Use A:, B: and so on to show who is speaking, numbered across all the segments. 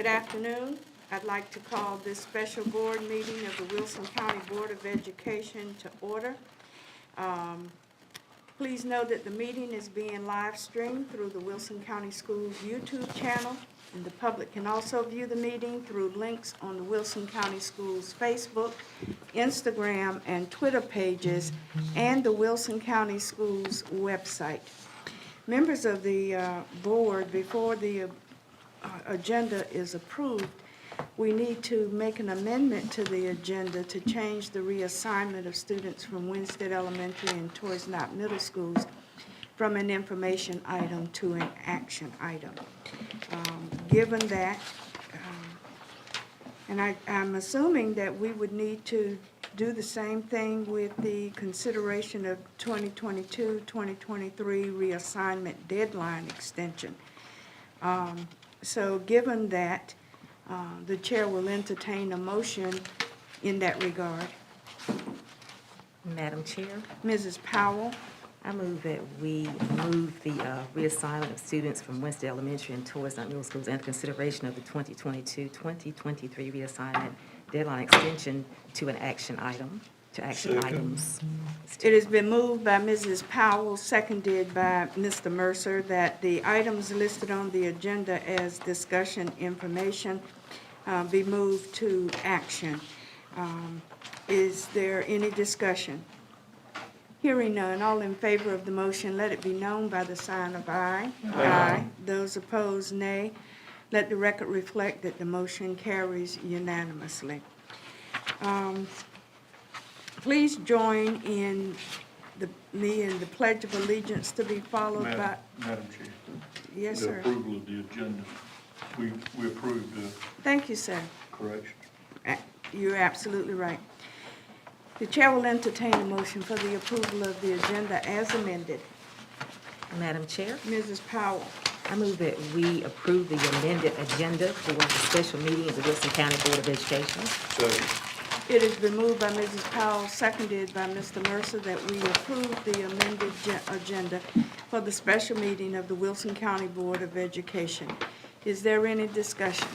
A: Good afternoon. I'd like to call this special board meeting of the Wilson County Board of Education to order. Please know that the meeting is being live streamed through the Wilson County Schools YouTube channel, and the public can also view the meeting through links on the Wilson County Schools Facebook, Instagram, and Twitter pages, and the Wilson County Schools website. Members of the board, before the agenda is approved, we need to make an amendment to the agenda to change the reassignment of students from Winstead Elementary and Toys Knott Middle Schools from an information item to an action item. Given that, and I'm assuming that we would need to do the same thing with the consideration of 2022-2023 reassignment deadline extension. So given that, the chair will entertain a motion in that regard.
B: Madam Chair,
A: Mrs. Powell,
B: I move that we move the reassignment of students from Winstead Elementary and Toys Knott Middle Schools and consideration of the 2022-2023 reassignment deadline extension to an action item, to action items.
A: it has been moved by Mrs. Powell, seconded by Mr. Mercer, that the items listed on the agenda as discussion information be moved to action. Is there any discussion? Hearing none, all in favor of the motion, let it be known by the sign of aye. Aye. Those opposed, nay. Let the record reflect that the motion carries unanimously. Please join in me in the Pledge of Allegiance to be followed by...
C: Madam Chair.
A: Yes,
C: The
A: sir.
C: approval of the agenda, we approved the
A: Thank you, sir.
C: correction.
A: You're absolutely right. The chair will entertain a motion for the approval of the agenda as amended.
B: Madam Chair,
A: Mrs. Powell.
B: I move that we approve the amended agenda for the special meeting of the Wilson County Board of Education.
A: It has been moved by Mrs. Powell, seconded by Mr. Mercer, that we approve the amended agenda for the special meeting of the Wilson County Board of Education. Is there any discussion?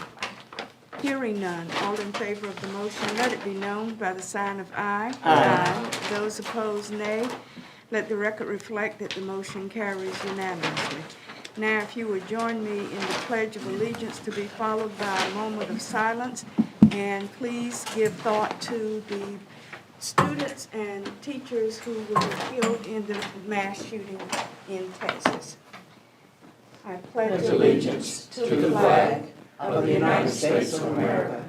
A: Hearing none, all in favor of the motion, let it be known by the sign of aye. Aye. Those opposed, nay. Let the record reflect that the motion carries unanimously. Now, if you would join me in the Pledge of Allegiance to be followed by a moment of silence, and please give thought to the students and teachers who were killed in the mass shooting in Texas. I pledge allegiance to the flag
D: of the United States of America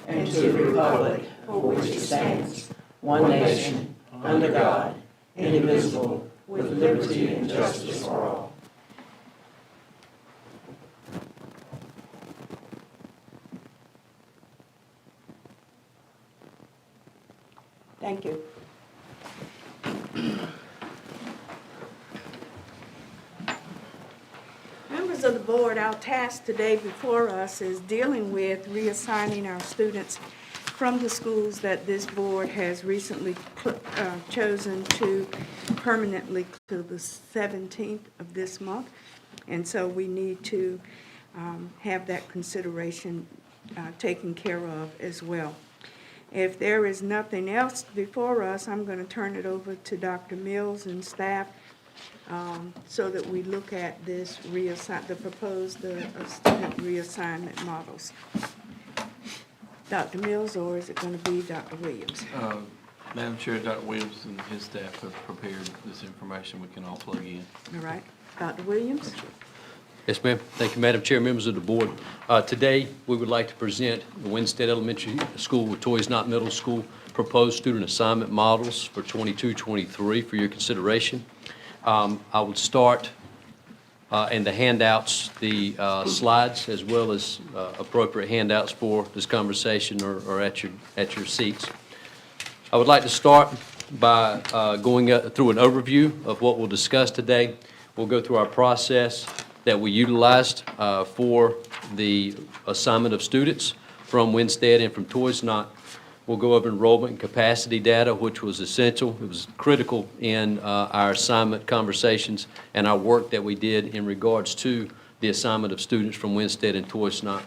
D: and to the republic for which it stands, one nation, under God, indivisible, with liberty and justice for all.
A: Thank you. Members of the board, our task today before us is dealing with reassigning our students from the schools that this board has recently chosen to permanently to the 17th of this month. And so we need to have that consideration taken care of as well. If there is nothing else before us, I'm going to turn it over to Dr. Mills and staff so that we look at this the proposed student reassignment models. Dr. Mills, or is it going to be Dr. Williams?
E: Madam Chair, Dr. Williams and his staff have prepared this information we can all plug in.
A: All right. Dr. Williams?
F: Yes, ma'am. Thank you, Madam Chair, members of the board. Today, we would like to present the Winstead Elementary School with Toys Knott Middle School proposed student assignment models for 22-23 for your consideration. I will start in the handouts, the slides, as well as appropriate handouts for this conversation or at your seats. I would like to start by going through an overview of what we'll discuss today. We'll go through our process that we utilized for the assignment of students from Winstead and from Toys Knott. We'll go over enrollment and capacity data, which was essential. It was critical in our assignment conversations and our work that we did in regards to the assignment of students from Winstead and Toys Knott.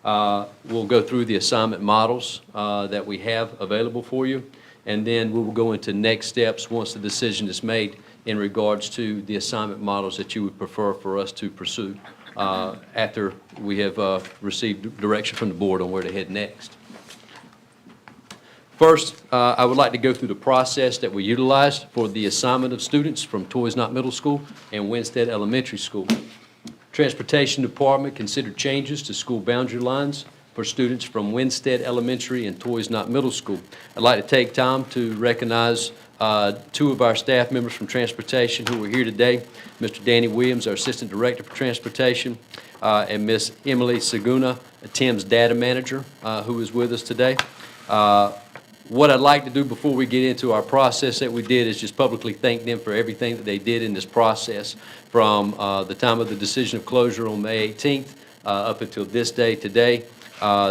F: We'll go through the assignment models that we have available for you, and then we will go into next steps once the decision is made in regards to the assignment models that you would prefer for us to pursue after we have received direction from the board on where to head next. First, I would like to go through the process that we utilized for the assignment of students from Toys Knott Middle School and Winstead Elementary School. Transportation Department considered changes to school boundary lines for students from Winstead Elementary and Toys Knott Middle School. I'd like to take time to recognize two of our staff members from Transportation who are here today, Mr. Danny Williams, our Assistant Director for Transportation, and Ms. Emily Saguna, Tim's Data Manager, who is with us today. What I'd like to do before we get into our process that we did is just publicly thank them for everything that they did in this process from the time of the decision of closure on May 18th up until this day today.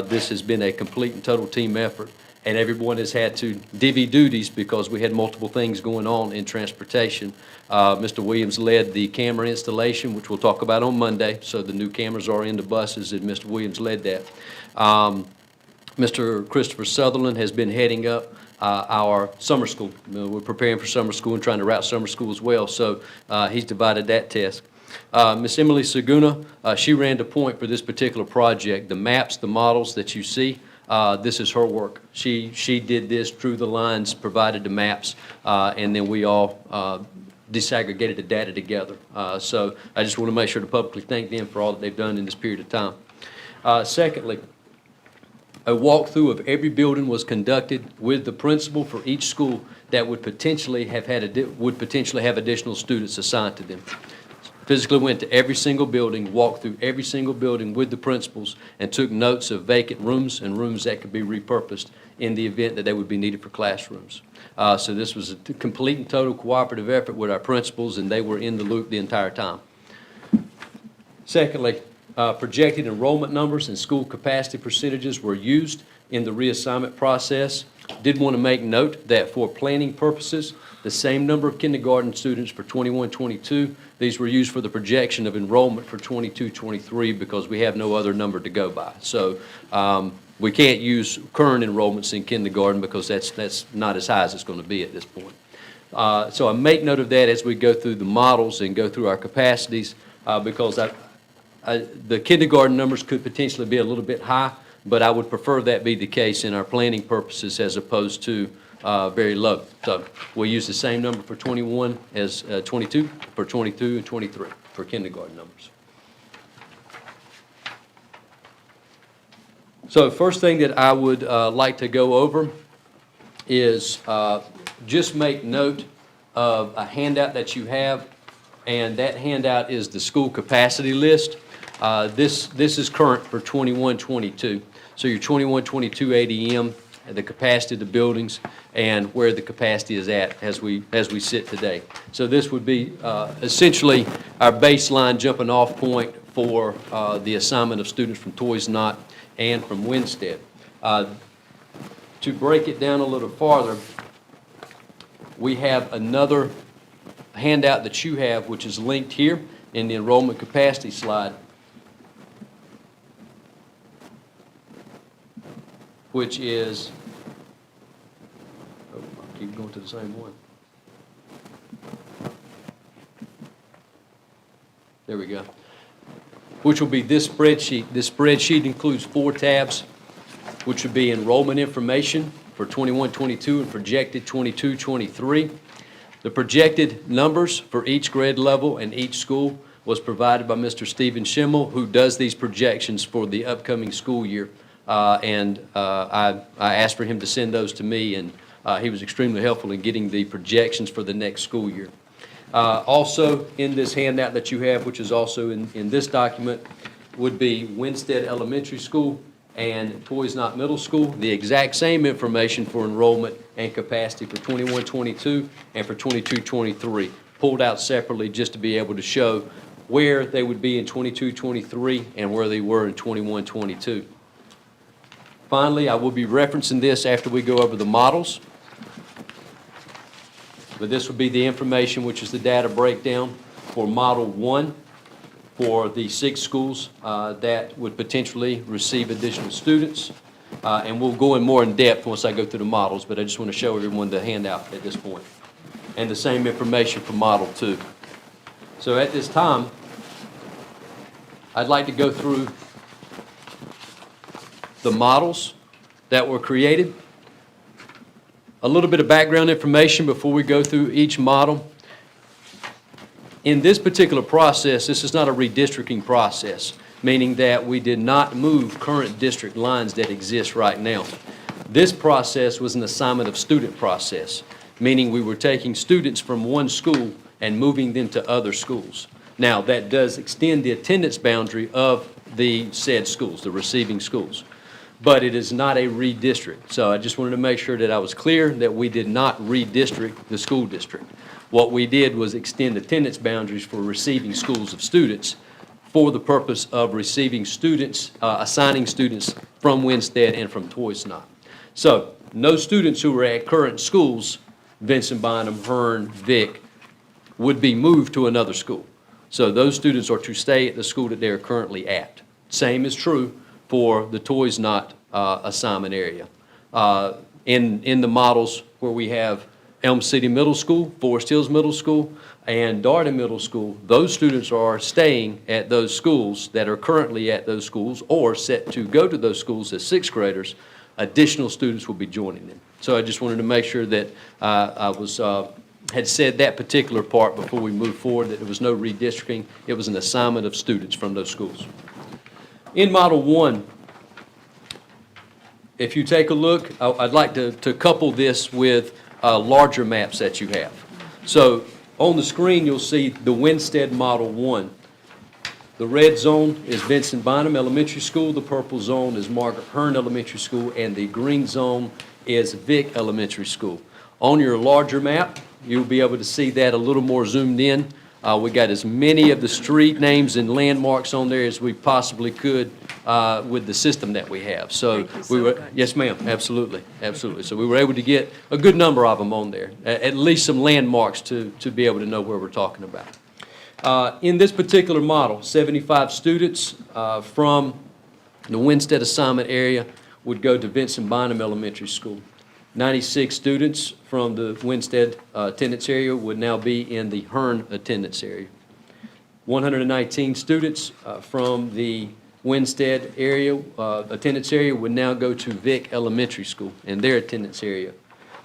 F: This has been a complete and total team effort, and everyone has had to divvy duties because we had multiple things going on in transportation. Mr. Williams led the camera installation, which we'll talk about on Monday, so the new cameras are in the buses, and Mr. Williams led that. Mr. Christopher Sutherland has been heading up our summer school. We're preparing for summer school and trying to route summer school as well, so he's divided that task. Ms. Emily Saguna, she ran the point for this particular project. The maps, the models that you see, this is her work. She did this, drew the lines, provided the maps, and then we all disaggregated the data together. So I just want to make sure to publicly thank them for all that they've done in this period of time. Secondly, a walkthrough of every building was conducted with the principal for each school that would potentially have additional students assigned to them. Physically went to every single building, walked through every single building with the principals, and took notes of vacant rooms and rooms that could be repurposed in the event that they would be needed for classrooms. So this was a complete and total cooperative effort with our principals, and they were in the loop the entire time. Secondly, projected enrollment numbers and school capacity percentages were used in the reassignment process. Did want to make note that for planning purposes, the same number of kindergarten students for 21-22, these were used for the projection of enrollment for 22-23 because we have no other number to go by. So we can't use current enrollments in kindergarten because that's not as high as it's going to be at this point. So I make note of that as we go through the models and go through our capacities because the kindergarten numbers could potentially be a little bit high, but I would prefer that be the case in our planning purposes as opposed to very low. So we'll use the same number for 21 as 22, for 22 and 23 for kindergarten numbers. So first thing that I would like to go over is just make note of a handout that you have, and that handout is the school capacity list. This is current for 21-22. So your 21-22 ADM, the capacity of the buildings, and where the capacity is at as we sit today. So this would be essentially our baseline jumping off point for the assignment of students from Toys Knott and from Winstead. To break it down a little farther, we have another handout that you have, which is linked here in the enrollment capacity slide, which is, oh, I keep going to the same one. There we go. Which will be this spreadsheet. This spreadsheet includes 4 tabs, which would be enrollment information for 21-22 and projected 22-23. The projected numbers for each grade level and each school was provided by Mr. Stephen Schimmel, who does these projections for the upcoming school year. I asked for him to send those to me, and he was extremely helpful in getting the projections for the next school year. Also in this handout that you have, which is also in this document, would be Winstead Elementary School and Toys Knott Middle School, the exact same information for enrollment and capacity for 21-22 and for 22-23, pulled out separately just to be able to show where they would be in 22-23 and where they were in 21-22. Finally, I will be referencing this after we go over the models. But this would be the information, which is the data breakdown for Model 1 for the 6 schools that would potentially receive additional students. And we'll go in more in depth once I go through the models, but I just want to show everyone the handout at this point. And the same information for Model 2. So at this time, I'd like to go through the models that were created. A little bit of background information before we go through each model. In this particular process, this is not a redistricting process, meaning that we did not move current district lines that exist right now. This process was an assignment of student process, meaning we were taking students from one school and moving them to other schools. Now, that does extend the attendance boundary of the said schools, the receiving schools, but it is not a redistrict. So I just wanted to make sure that I was clear that we did not redistrict the school district. What we did was extend attendance boundaries for receiving schools of students for the purpose of receiving students, assigning students from Winstead and from Toys Not. So no students who were at current schools, Vincent Bynum, Hearn, Vic, would be moved to another school. So those students are to stay at the school that they are currently at. Same is true for the Toys Not assignment area. In the models where we have Elm City Middle School, Forest Hills Middle School, and Darden Middle School, those students are staying at those schools that are currently at those schools or set to go to those schools as 6th graders. Additional students will be joining them. So I just wanted to make sure that had said that particular part before we move forward, that there was no redistricting. It was an assignment of students from those schools. In Model 1, if you take a look, I'd like to couple this with larger maps that you have. So on the screen, you'll see the Winstead Model 1. The red zone is Vincent Bynum Elementary School, the purple zone is Margaret Hearn Elementary School, and the green zone is Vic Elementary School. On your larger map, you'll be able to see that a little more zoomed in. We got as many of the street names and landmarks on there as we possibly could with the system that we have. So
A: Thank you so
F: we were,
A: much.
F: yes, ma'am, absolutely, absolutely. So we were able to get a good number of them on there, at least some landmarks to be able to know where we're talking about. In this particular model, 75 students from the Winstead assignment area would go to Vincent Bynum Elementary School. 96 students from the Winstead attendance area would now be in the Hearn attendance area. 119 students from the Winstead area, attendance area, would now go to Vic Elementary School in their attendance area.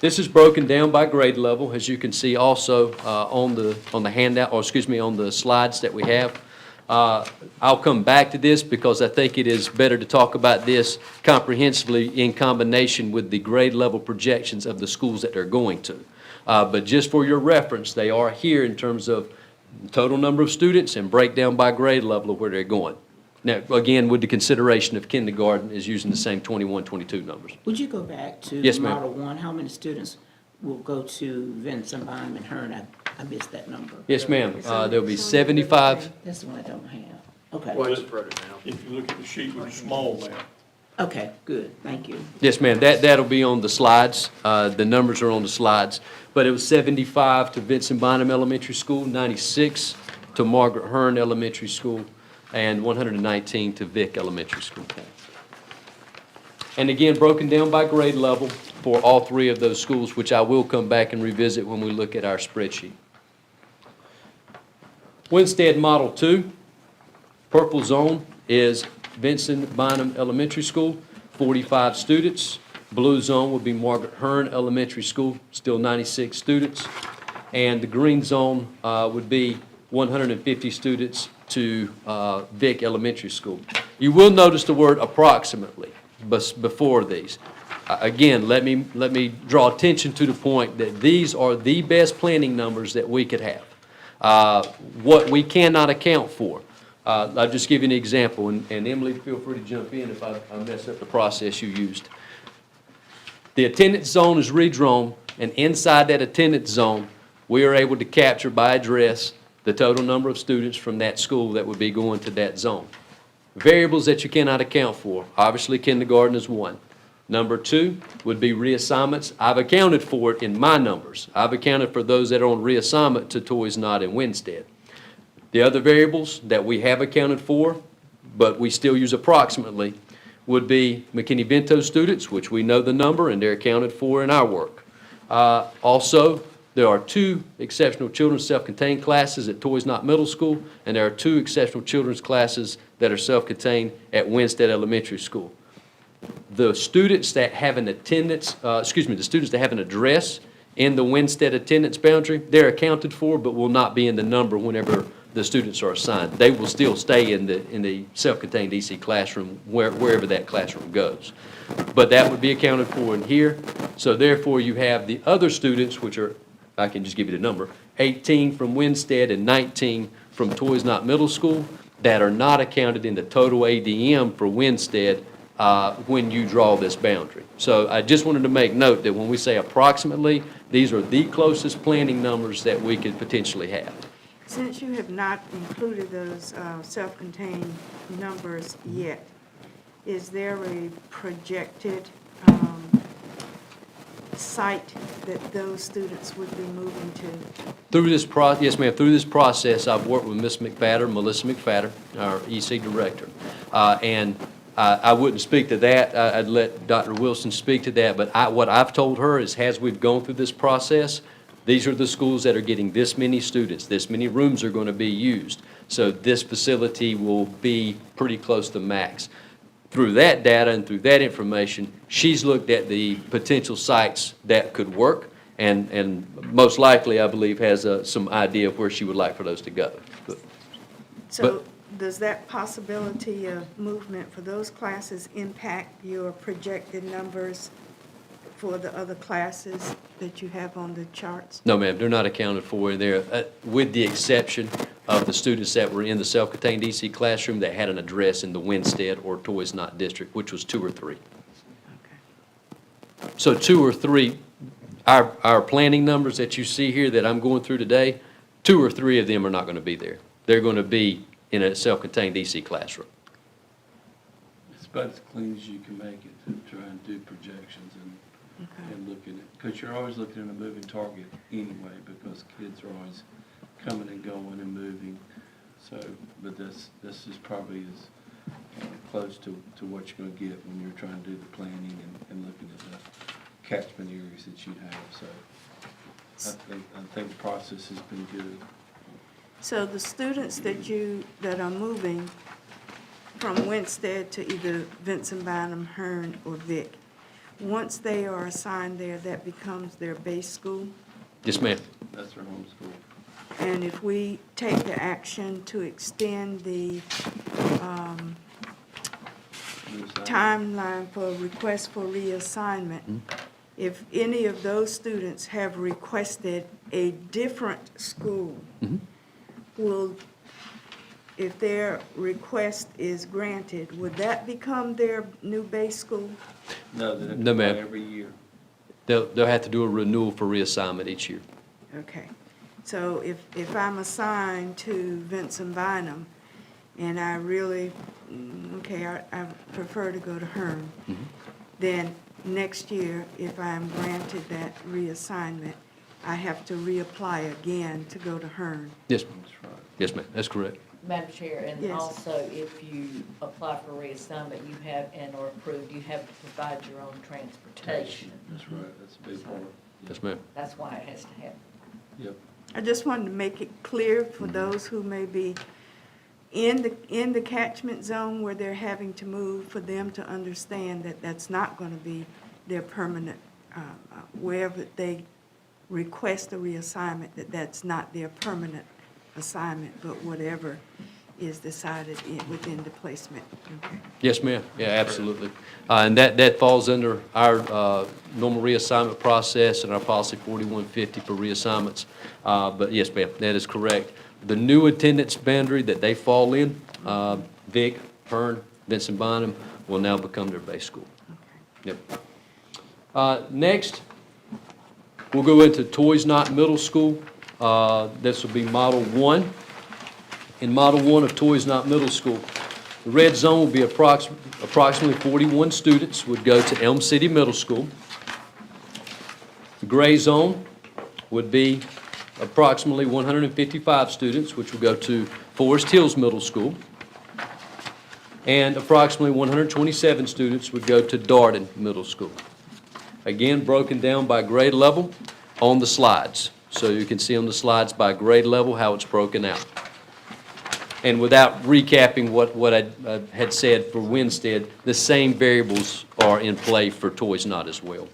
F: This is broken down by grade level, as you can see also on the handout, or excuse me, on the slides that we have. I'll come back to this because I think it is better to talk about this comprehensively in combination with the grade level projections of the schools that they're going to. But just for your reference, they are here in terms of total number of students and breakdown by grade level of where they're going. Now, again, with the consideration of kindergarten is using the same 21, 22 numbers.
D: Would you go back to
F: Yes, ma'am.
D: Model 1? How many students will go to Vincent Bynum and Hearn? I missed that number.
F: Yes, ma'am. There'll be 75.
D: That's the one I don't have. Okay.
C: Well, if you look at the sheet with a small map,
D: Okay, good. Thank you.
F: Yes, ma'am. That'll be on the slides. The numbers are on the slides. But it was 75 to Vincent Bynum Elementary School, 96 to Margaret Hearn Elementary School, and 119 to Vic Elementary School. And again, broken down by grade level for all 3 of those schools, which I will come back and revisit when we look at our spreadsheet. Winstead Model 2, purple zone is Vincent Bynum Elementary School, 45 students. Blue zone would be Margaret Hearn Elementary School, still 96 students. And the green zone would be 150 students to Vic Elementary School. You will notice the word approximately before these. Again, let me draw attention to the point that these are the best planning numbers that we could have. What we cannot account for. I'll just give you an example, and Emily, feel free to jump in if I mess up the process you used. The attendance zone is redrawn, and inside that attendance zone, we are able to capture by address the total number of students from that school that would be going to that zone. Variables that you cannot account for, obviously kindergarten is one. Number 2 would be reassignments. I've accounted for it in my numbers. I've accounted for those that are on reassignment to Toys Not in Winstead. The other variables that we have accounted for, but we still use approximately, would be McKinney-Vento students, which we know the number, and they're accounted for in our work. Also, there are 2 exceptional children's self-contained classes at Toys Not Middle School, and there are 2 exceptional children's classes that are self-contained at Winstead Elementary School. The students that have an attendance, the students that have an address in the Winstead attendance boundary, they're accounted for, but will not be in the number whenever the students are assigned. They will still stay in the self-contained EC classroom wherever that classroom goes. But that would be accounted for in here. So therefore, you have the other students, which are, I can just give you the number, 18 from Winstead and 19 from Toys Not Middle School, that are not accounted in the total ADM for Winstead when you draw this boundary. So I just wanted to make note that when we say approximately, these are the closest planning numbers that we could potentially have.
A: Since you have not included those self-contained numbers yet, is there a projected site that those students would be moving to?
F: Through this yes, ma'am, through this process, I've worked with Ms. McFadder, Melissa McFadder, our EC director, and I wouldn't speak to that. I'd let Dr. Wilson speak to that, but what I've told her is, as we've gone through this process, these are the schools that are getting this many students, this many rooms are going to be used. So this facility will be pretty close to max. Through that data and through that information, she's looked at the potential sites that could work, and most likely, I believe, has some idea of where she would like for those to go.
A: So does that possibility of movement for those classes impact your projected numbers for the other classes that you have on the charts?
F: No, ma'am, they're not accounted for in there, with the exception of the students that were in the self-contained EC classroom that had an address in the Winstead or Toys Not district, which was 2 or 3.
A: Okay.
F: So 2 or 3, our planning numbers that you see here that I'm going through today, 2 or 3 of them are not going to be there. They're going to be in a self-contained EC classroom.
E: It's about as clean as you can make it to try and do projections and look at it. Because you're always looking at a moving target anyway, because kids are always coming and going and moving. So, but this is probably as close to what you're going to get when you're trying to do the planning and looking at the catchment areas that you have. So I think the process has been good.
A: So the students that are moving from Winstead to either Vincent Bynum, Hearn, or Vic, once they are assigned there, that becomes their base school?
F: Yes, ma'am.
E: That's their home school.
A: And if we take the action to extend the timeline for request for reassignment, if any of those students have requested a different school, if their request is granted, would that become their new base school?
E: No, they have
F: No,
E: to
F: ma'am.
E: apply every year.
F: They'll have to do a renewal for reassignment each year.
A: Okay. So if I'm assigned to Vincent Bynum, and I really, I prefer to go to Hearn, then next year, if I'm granted that reassignment, I have to reapply again to go to Hearn.
F: Yes, ma'am.
E: That's right.
F: Yes, ma'am. That's correct.
G: Madam Chair, and
A: Yes.
G: also if you apply for reassignment, you have, and are approved, you have to provide your own transportation.
E: That's right. That's a big part.
F: Yes, ma'am.
G: That's why it has to happen.
E: Yep.
A: I just wanted to make it clear for those who may be in the catchment zone where they're having to move, for them to understand that that's not going to be their permanent, wherever they request a reassignment, that's not their permanent assignment, but whatever is decided within the placement. Okay.
F: Yes, ma'am. Yeah, absolutely. And that falls under our normal reassignment process and our policy 4150 for reassignments. But yes, ma'am, that is correct. The new attendance boundary that they fall in, Vic, Hearn, Vincent Bynum, will now become their base school. Yep. Next, we'll go into Toys Not Middle School. This will be Model 1. In Model 1 of Toys Not Middle School, the red zone will be approximately 41 students would go to Elm City Middle School. The gray zone would be approximately 155 students, which will go to Forest Hills Middle School, and approximately 127 students would go to Darden Middle School. Again, broken down by grade level on the slides. So you can see on the slides by grade level how it's broken out. And without recapping what I had said for Winstead, the same variables are in play for Toys Not as well.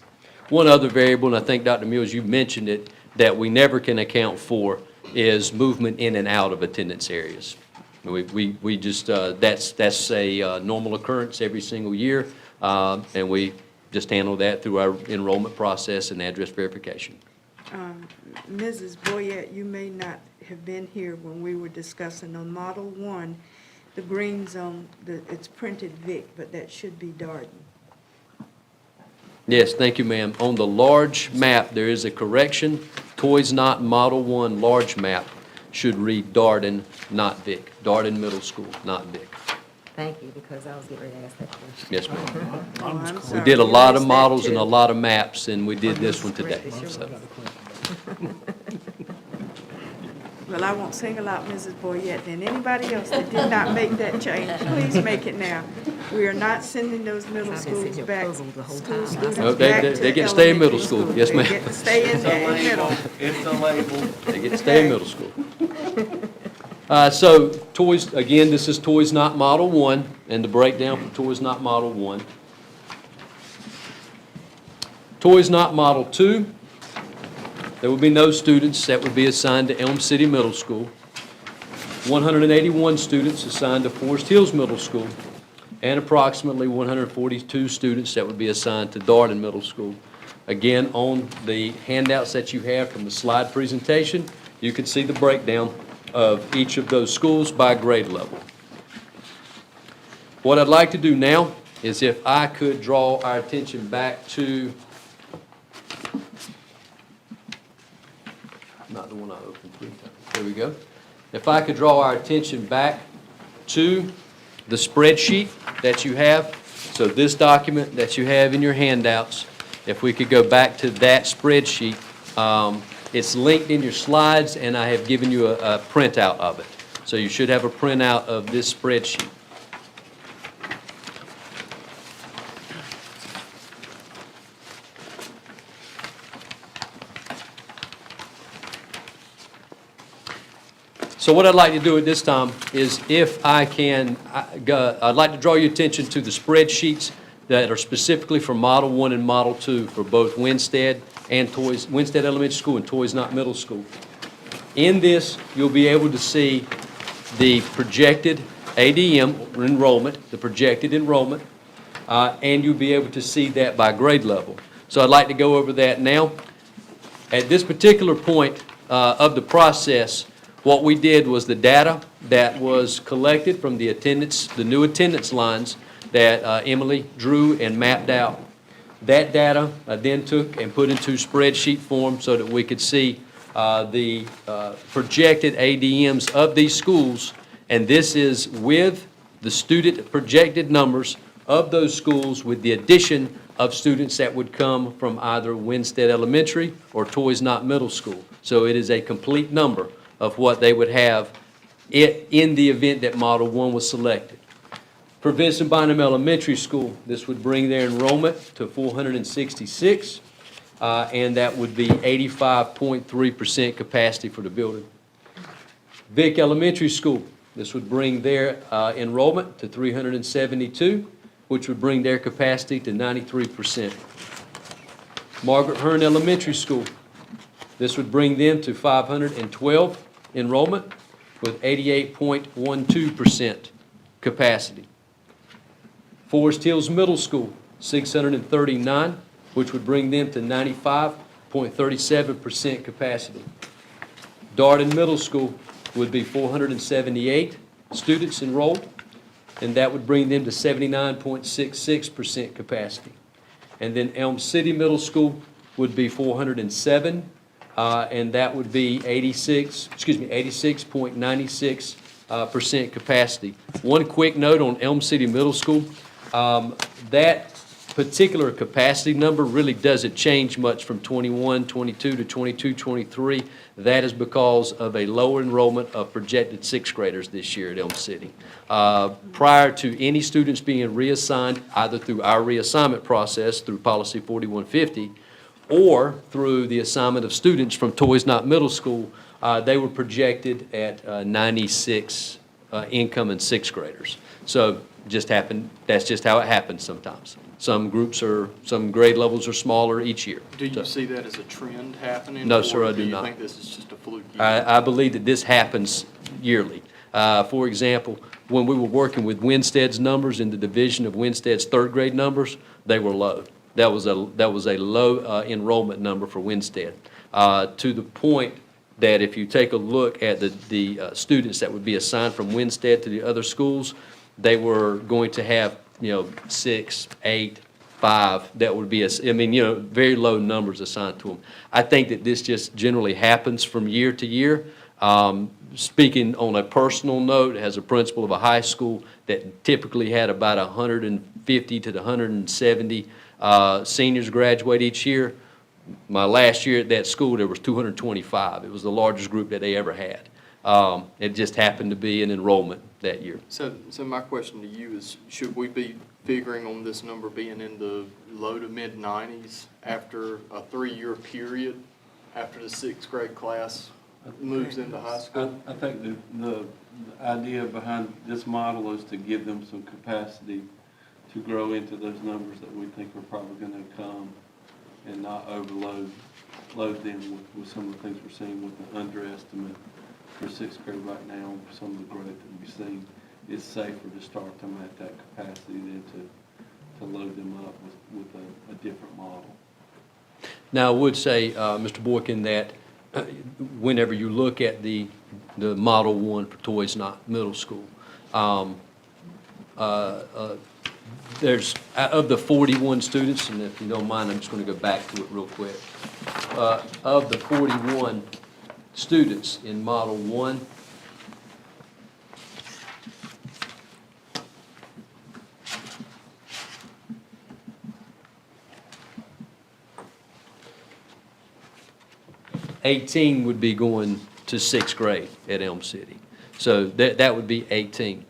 F: One other variable, and I think, Dr. Mills, you mentioned it, that we never can account for is movement in and out of attendance areas. We just, that's a normal occurrence every single year, and we just handle that through our enrollment process and address verification.
A: Mrs. Boyette, you may not have been here when we were discussing on Model 1, the green zone, it's printed Vic, but that should be Darden.
F: Yes, thank you, ma'am. On the large map, there is a correction. Toys Not Model 1 large map should read Darden, not Vic. Darden Middle School, not Vic.
B: Thank you, because I was getting ready to ask that question.
F: Yes, ma'am.
A: Oh, I'm
F: We
A: sorry.
F: did a
A: You
F: lot of
A: missed that
F: models and
A: too.
F: a lot of maps, and we did this one today. So,
A: Well, I won't single out Mrs. Boyette, and anybody else that did not make that change, please make it now. We are not sending those middle
B: I've been sitting
A: schools
B: here
A: back,
B: puzzled the whole
A: school
B: time.
A: students
F: No,
A: back
F: they
A: to
F: get to stay in middle
A: elementary
F: school. Yes,
A: They
F: ma'am.
A: get to stay in middle.
E: It's a label.
F: they get to stay in middle school. So Toys, again, this is Toys Not Model 1, and the breakdown for Toys Not Model 1. Toys Not Model 2, there will be no students that would be assigned to Elm City Middle School. 181 students assigned to Forest Hills Middle School, and approximately 142 students that would be assigned to Darden Middle School. Again, on the handouts that you have from the slide presentation, you can see the breakdown of each of those schools by grade level. What I'd like to do now is if I could draw our attention back to, not the one I opened 3 times, there we go. If I could draw our attention back to the spreadsheet that you have, so this document that you have in your handouts, if we could go back to that spreadsheet, it's linked in your slides, and I have given you a printout of it. So you should have a printout of this spreadsheet. So what I'd like to do at this time is, if I can, I'd like to draw your attention to the spreadsheets that are specifically for Model 1 and Model 2 for both Winstead and Winstead Elementary School and Toys Not Middle School. In this, you'll be able to see the projected ADM enrollment, the projected enrollment, and you'll be able to see that by grade level. So I'd like to go over that now. At this particular point of the process, what we did was the data that was collected from the attendance, the new attendance lines that Emily drew and mapped out. That data I then took and put into spreadsheet form so that we could see the projected ADMs of these schools, and this is with the student projected numbers of those schools with the addition of students that would come from either Winstead Elementary or Toys Not Middle School. So it is a complete number of what they would have in the event that Model 1 was selected. For Vincent Bynum Elementary School, this would bring their enrollment to 466, and that would be 85.3% capacity for the building. Vic Elementary School, this would bring their enrollment to 372, which would bring their capacity to 93%. Margaret Hearn Elementary School, this would bring them to 512 enrollment with 88.12% capacity. Forest Hills Middle School, 639, which would bring them to 95.37% capacity. Darden Middle School would be 478 students enrolled, and that would bring them to 79.66% capacity. And then Elm City Middle School would be 407, and that would be 86.96% capacity. One quick note on Elm City Middle School, that particular capacity number really doesn't change much from 21, 22 to 22, 23. That is because of a lower enrollment of projected sixth graders this year at Elm City. Prior to any students being reassigned, either through our reassignment process, through Policy 4150, or through the assignment of students from Toys Not Middle School, they were projected at 96 incoming sixth graders. So that's just how it happens sometimes. Some grade levels are smaller each year.
H: Do you see that as a trend happening?
F: No, sir, I do
H: Or do you
F: not.
H: think this is just a fluke year?
F: I believe that this happens yearly. For example, when we were working with Winstead's numbers in the division of Winstead's third grade numbers, they were low. That was a low enrollment number for Winstead, to the point that if you take a look at the students that would be assigned from Winstead to the other schools, they were going to have, 6, 8, 5, that would be, very low numbers assigned to them. I think that this just generally happens from year to year. Speaking on a personal note, as a principal of a high school that typically had about 150 to 170 seniors graduate each year, my last year at that school, there was 225. It was the largest group that they ever had. It just happened to be an enrollment that year.
H: So my question to you is, should we be figuring on this number being in the low to mid-90s after a 3-year period, after the sixth grade class moves into high school?
E: I think the idea behind this model is to give them some capacity to grow into those numbers that we think are probably going to come, and not overload them with some of the things we're seeing with the underestimate for sixth grade right now. Some of the growth that we've seen, it's safer to start them at that capacity than to load them up with a different model.
F: Now, I would say, Mr. Boykin, that whenever you look at the Model 1 for Toys Not Middle School, there's, of the 41 students, and if you don't mind, I'm just going to go back to it real quick. Of the 41 students in Model 1, $18 would be going to sixth grade at Elm City. So that would be 18.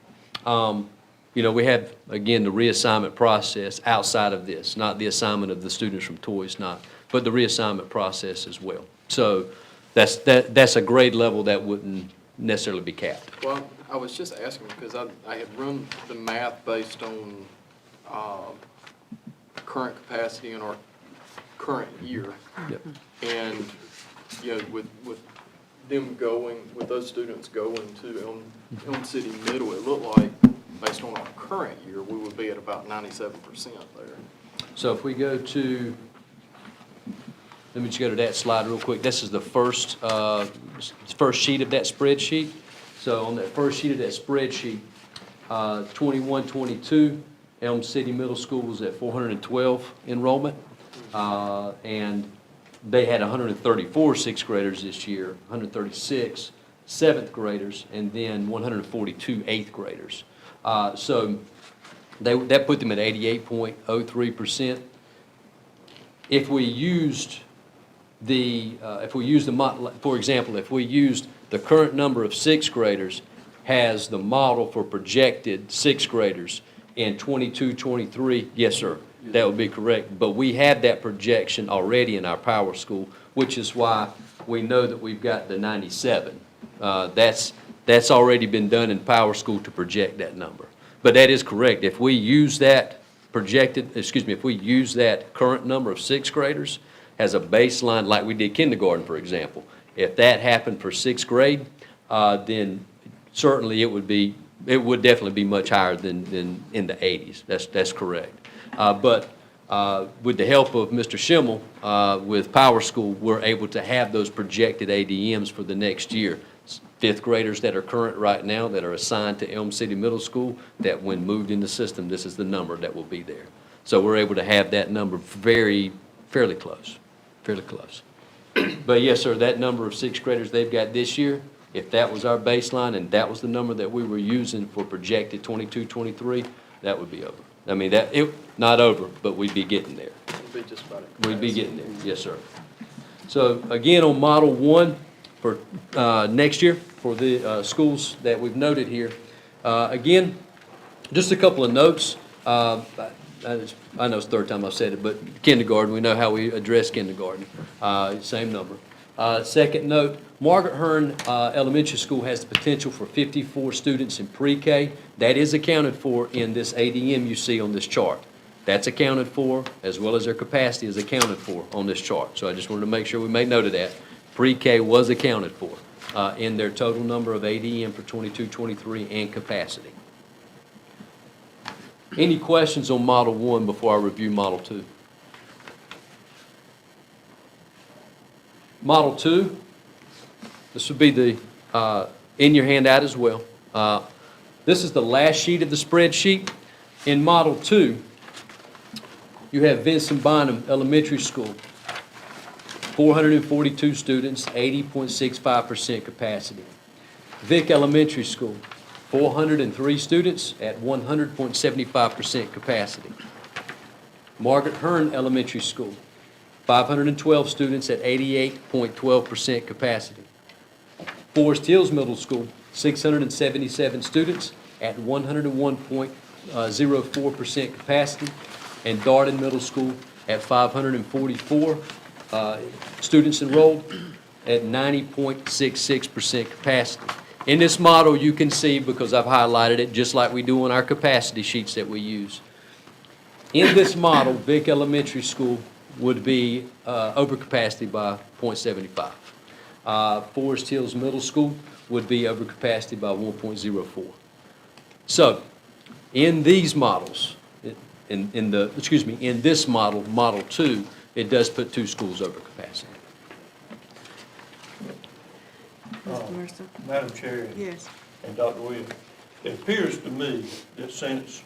F: We have, again, the reassignment process outside of this, not the assignment of the students from Toys Not, but the reassignment process as well. So that's a grade level that wouldn't necessarily be capped.
H: Well, I was just asking because I had run the math based on current capacity in our current year.
F: Yep.
H: And, with them going, with those students going to Elm City Middle, it looked like, based on our current year, we would be at about 97% there.
F: So if we go to, let me just go to that slide real quick. This is the first sheet of that spreadsheet. So on that first sheet of that spreadsheet, 21-22, Elm City Middle School was at 412 enrollment. And they had 134 sixth graders this year, 136 seventh graders, and then 142 eighth graders. So that put them at 88.03%. If we used for example, if we used the current number of sixth graders has the model for projected sixth graders in 22, 23, yes, sir, that would be correct. But we have that projection already in our power school, which is why we know that we've got the 97. That's already been done in power school to project that number. But that is correct. If we use that if we use that current number of sixth graders as a baseline, like we did kindergarten, for example, if that happened for sixth grade, then certainly it would definitely be much higher than in the 80s. That's correct. But with the help of Mr. Schimmel, with Power School, we're able to have those projected ADMs for the next year. Fifth graders that are current right now that are assigned to Elm City Middle School, that when moved in the system, this is the number that will be there. So we're able to have that number fairly close. But yes, sir, that number of sixth graders they've got this year, if that was our baseline and that was the number that we were using for projected 22, 23, that would be over. I mean, Not over, but we'd be getting there.
H: It'll be just about it.
F: We'd be getting there, yes, sir. So again, on Model 1 for next year, for the schools that we've noted here, again, just a couple of notes. I know it's the third time I've said it, but kindergarten, we know how we address kindergarten, same number. Second note, Margaret Hearn Elementary School has the potential for 54 students in pre-K. That is accounted for in this ADM you see on this chart. That's accounted for, as well as their capacity is accounted for on this chart. So I just wanted to make sure we made note of that. Pre-K was accounted for in their total number of ADM for 22-23 and capacity. Any questions on Model 1 before I review Model 2? Model 2, this would be the, in your handout as well. This is the last sheet of the spreadsheet. In Model 2, you have Vincent Bynum Elementary School, 442 students, 80.65% capacity. Vic Elementary School, 403 students at 100.75% capacity. Margaret Hearn Elementary School, 512 students at 88.12% capacity. Forest Hills Middle School, 677 students at 101.04% capacity. And Darden Middle School at 544 students enrolled at 90.66% capacity. In this model, you can see, because I've highlighted it, just like we do on our capacity sheets that we use. In this model, Vic Elementary School would be over capacity by 0.75. Forest Hills Middle School would be over capacity by 1.04. So, in these models, in this model, Model 2, it does put 2 schools over capacity.
A: Mr. Mercer?
C: Madam Chair
A: Yes.
C: and Dr. Williams, it appears to me that since,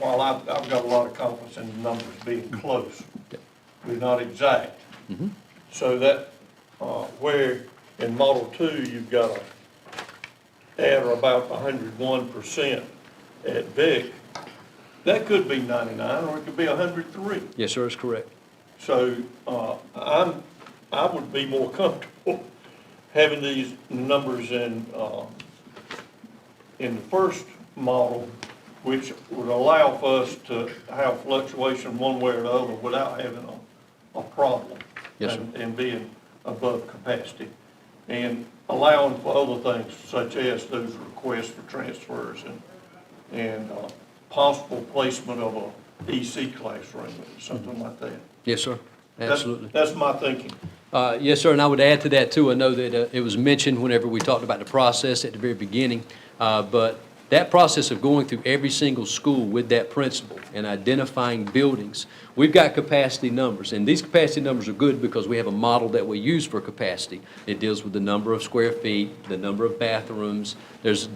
C: while I've got a lot of confidence in the numbers being close, they're not exact.
F: Mhm.
C: So that, where in Model 2, you've got to add about 101% at Vic, that could be 99, or it could be 103.
F: Yes, sir, that's correct.
C: So, I would be more comfortable having these numbers in the first model, which would allow for us to have fluctuation one way or the other without having a problem.
F: Yes, sir.
C: And being above capacity, and allowing for other things such as those requests for transfers and possible placement of a EC classroom or something like that.
F: Yes, sir, absolutely.
C: That's my thinking.
F: Yes, sir, and I would add to that, too. I know that it was mentioned whenever we talked about the process at the very beginning, but that process of going through every single school with that principal and identifying buildings, we've got capacity numbers, and these capacity numbers are good because we have a model that we use for capacity. It deals with the number of square feet, the number of bathrooms. There's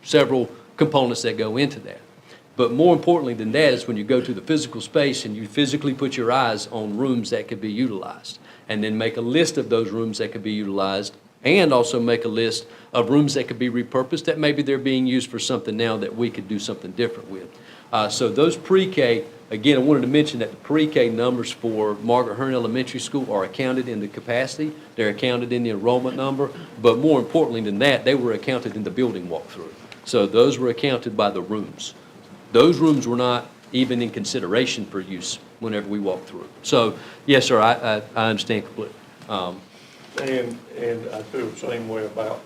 F: several components that go into that. But more importantly than that is when you go to the physical space and you physically put your eyes on rooms that could be utilized, and then make a list of those rooms that could be utilized, and also make a list of rooms that could be repurposed that maybe they're being used for something now that we could do something different with. So those pre-K, again, I wanted to mention that the pre-K numbers for Margaret Hearn Elementary School are accounted in the capacity, they're accounted in the enrollment number, but more importantly than that, they were accounted in the building walkthrough. So those were accounted by the rooms. Those rooms were not even in consideration for use whenever we walked through. So, yes, sir, I understand completely.
C: And I feel the same way about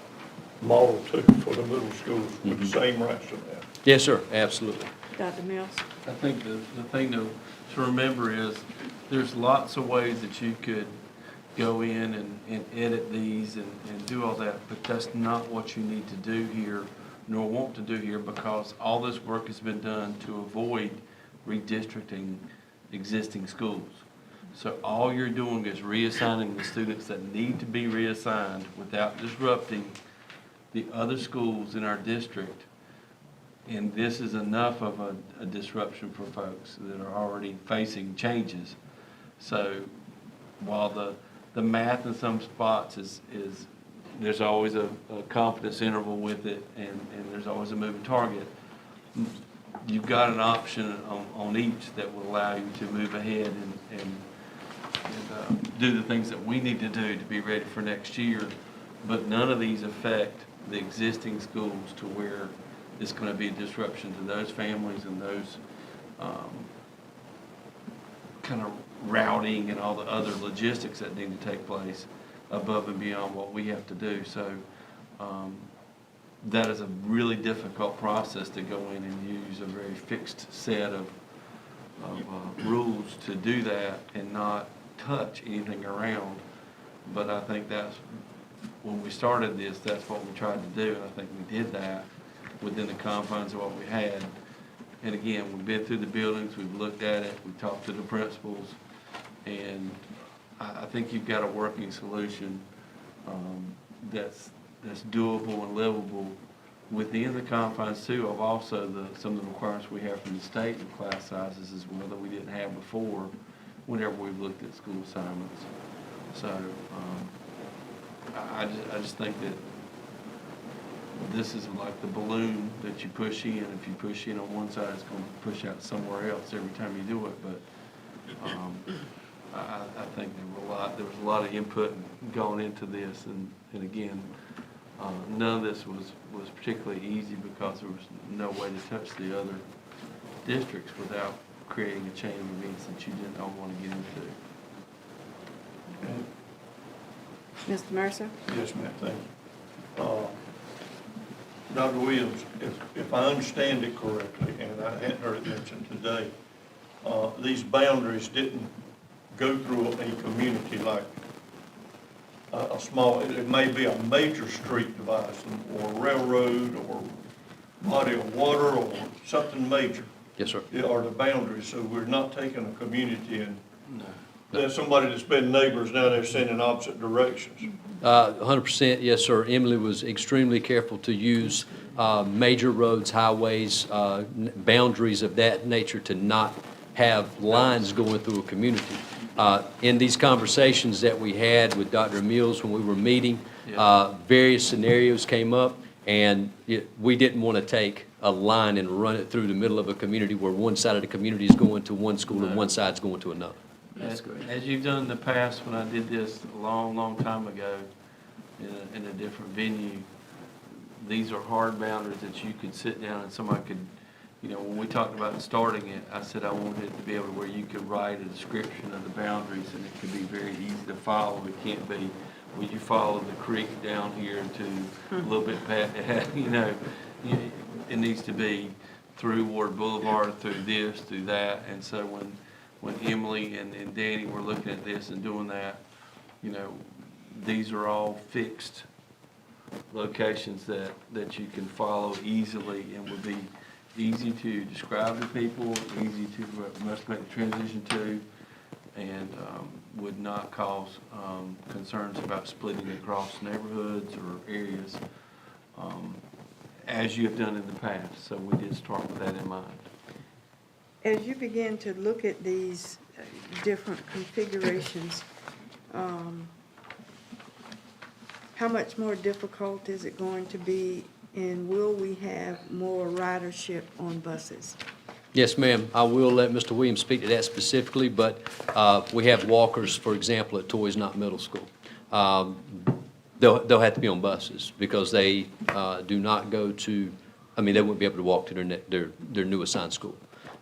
C: Model 2 for the middle schools with the same rationale.
F: Yes, sir, absolutely.
A: Dr. Mills?
E: I think the thing to remember is there's lots of ways that you could go in and edit these and do all that, but that's not what you need to do here, nor want to do here, because all this work has been done to avoid redistricting existing schools. So all you're doing is reassigning the students that need to be reassigned without disrupting the other schools in our district. And this is enough of a disruption for folks that are already facing changes. So while the math in some spots is there's always a confidence interval with it, and there's always a moving target, you've got an option on each that will allow you to move ahead and do the things that we need to do to be ready for next year. But none of these affect the existing schools to where it's going to be a disruption to those families and those kind of routing and all the other logistics that need to take place above and beyond what we have to do. So that is a really difficult process to go in and use a very fixed set of rules to do that and not touch anything around. But I think that's, when we started this, that's what we tried to do, and I think we did that within the confines of what we had. And again, we've been through the buildings, we've looked at it, we've talked to the principals, and I think you've got a working solution that's doable and livable within the confines too of also some of the requirements we have from the state and class sizes as well that we didn't have before whenever we've looked at school assignments. So I just think that this is like the balloon that you push in. If you push in on one side, it's going to push out somewhere else every time you do it. But I think there was a lot of input going into this, and again, none of this was particularly easy because there was no way to touch the other districts without creating a chain of events that you didn't want to get into.
A: Mr. Mercer?
C: Yes, ma'am, thank you. Dr. Williams, if I understand it correctly, and I hadn't heard it mentioned today, these boundaries didn't go through a community like a small, it may be a major street device or railroad or body of water or something major.
F: Yes, sir.
C: Are the boundaries, so we're not taking a community and there's somebody that's been neighbors now they're sending opposite directions.
F: 100%, yes, sir. Emily was extremely careful to use major roads, highways, boundaries of that nature to not have lines going through a community. In these conversations that we had with Dr. Mills when we were meeting, various scenarios came up, and we didn't want to take a line and run it through the middle of a community where one side of the community is going to one school and one side's going to another.
E: As you've done in the past, when I did this a long, long time ago in a different venue, these are hard boundaries that you could sit down and somebody could, when we talked about starting it, I said I wanted it to be able to where you could write a description of the boundaries and it could be very easy to follow. It can't be, will you follow the creek down here to a little bit past, it needs to be through Ward Boulevard, through this, through that. And so when Emily and Danny were looking at this and doing that, these are all fixed locations that you can follow easily and would be easy to describe to people, easy to must make the transition to, and would not cause concerns about splitting across neighborhoods or areas as you have done in the past. So we did start with that in mind.
A: As you begin to look at these different configurations, how much more difficult is it going to be, and will we have more ridership on buses?
F: Yes, ma'am. I will let Mr. Williams speak to that specifically, but we have walkers, for example, at Toys Not Middle School. They'll have to be on buses because they do not go to, they wouldn't be able to walk to their new assigned school.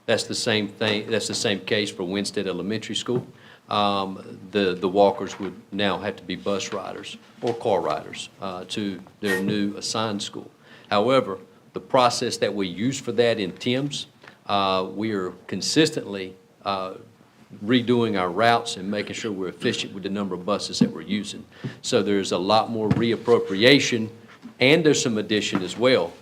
F: That's the same thing. That's the same case for Winstead Elementary School. The walkers would now have to be bus riders or car riders to their new assigned school. However, the process that we use for that in TIMS, we are consistently redoing our routes and making sure we're efficient with the number of buses that we're using. So there's a lot more reappropriation, and there's some addition as well.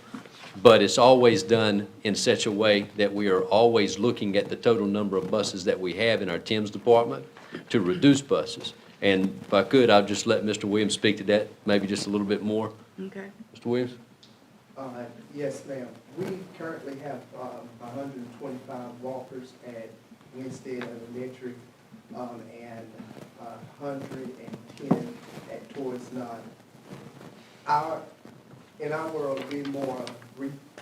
F: But it's always done in such a way that we are always looking at the total number of buses that we have in our TIMS department to reduce buses. And if I could, I'll just let Mr. Williams speak to that, maybe just a little bit more.
A: Okay.
F: Mr. Williams?
I: Yes, ma'am. We currently have 125 walkers at Winstead Elementary and 110 at Toys Not. In our world, it'd be more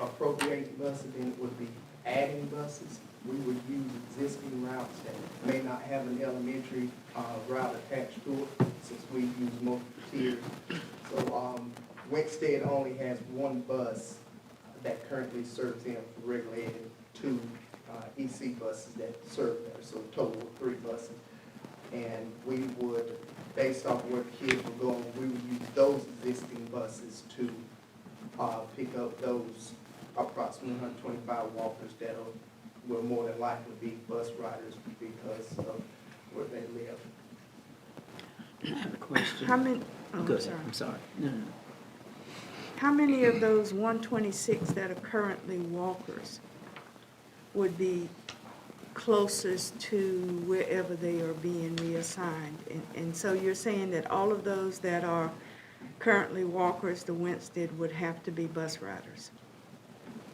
I: appropriating buses than it would be adding buses. We would use existing routes that may not have an elementary route attached to it, since we use multiple tiers. So Winstead only has one bus that currently serves them for regular ed, and two EC buses that serve there, so a total of 3 buses. And we would, based off where the kids were going, we would use those existing buses to pick up those approximately 125 walkers that will more than likely be bus riders because of where they live.
D: I have a question.
A: How many, oh,
D: Go
A: I'm
D: ahead,
A: sorry.
D: I'm sorry. No.
A: How many of those 126 that are currently walkers would be closest to wherever they are being reassigned? And so you're saying that all of those that are currently walkers, the Winstead would have to be bus riders?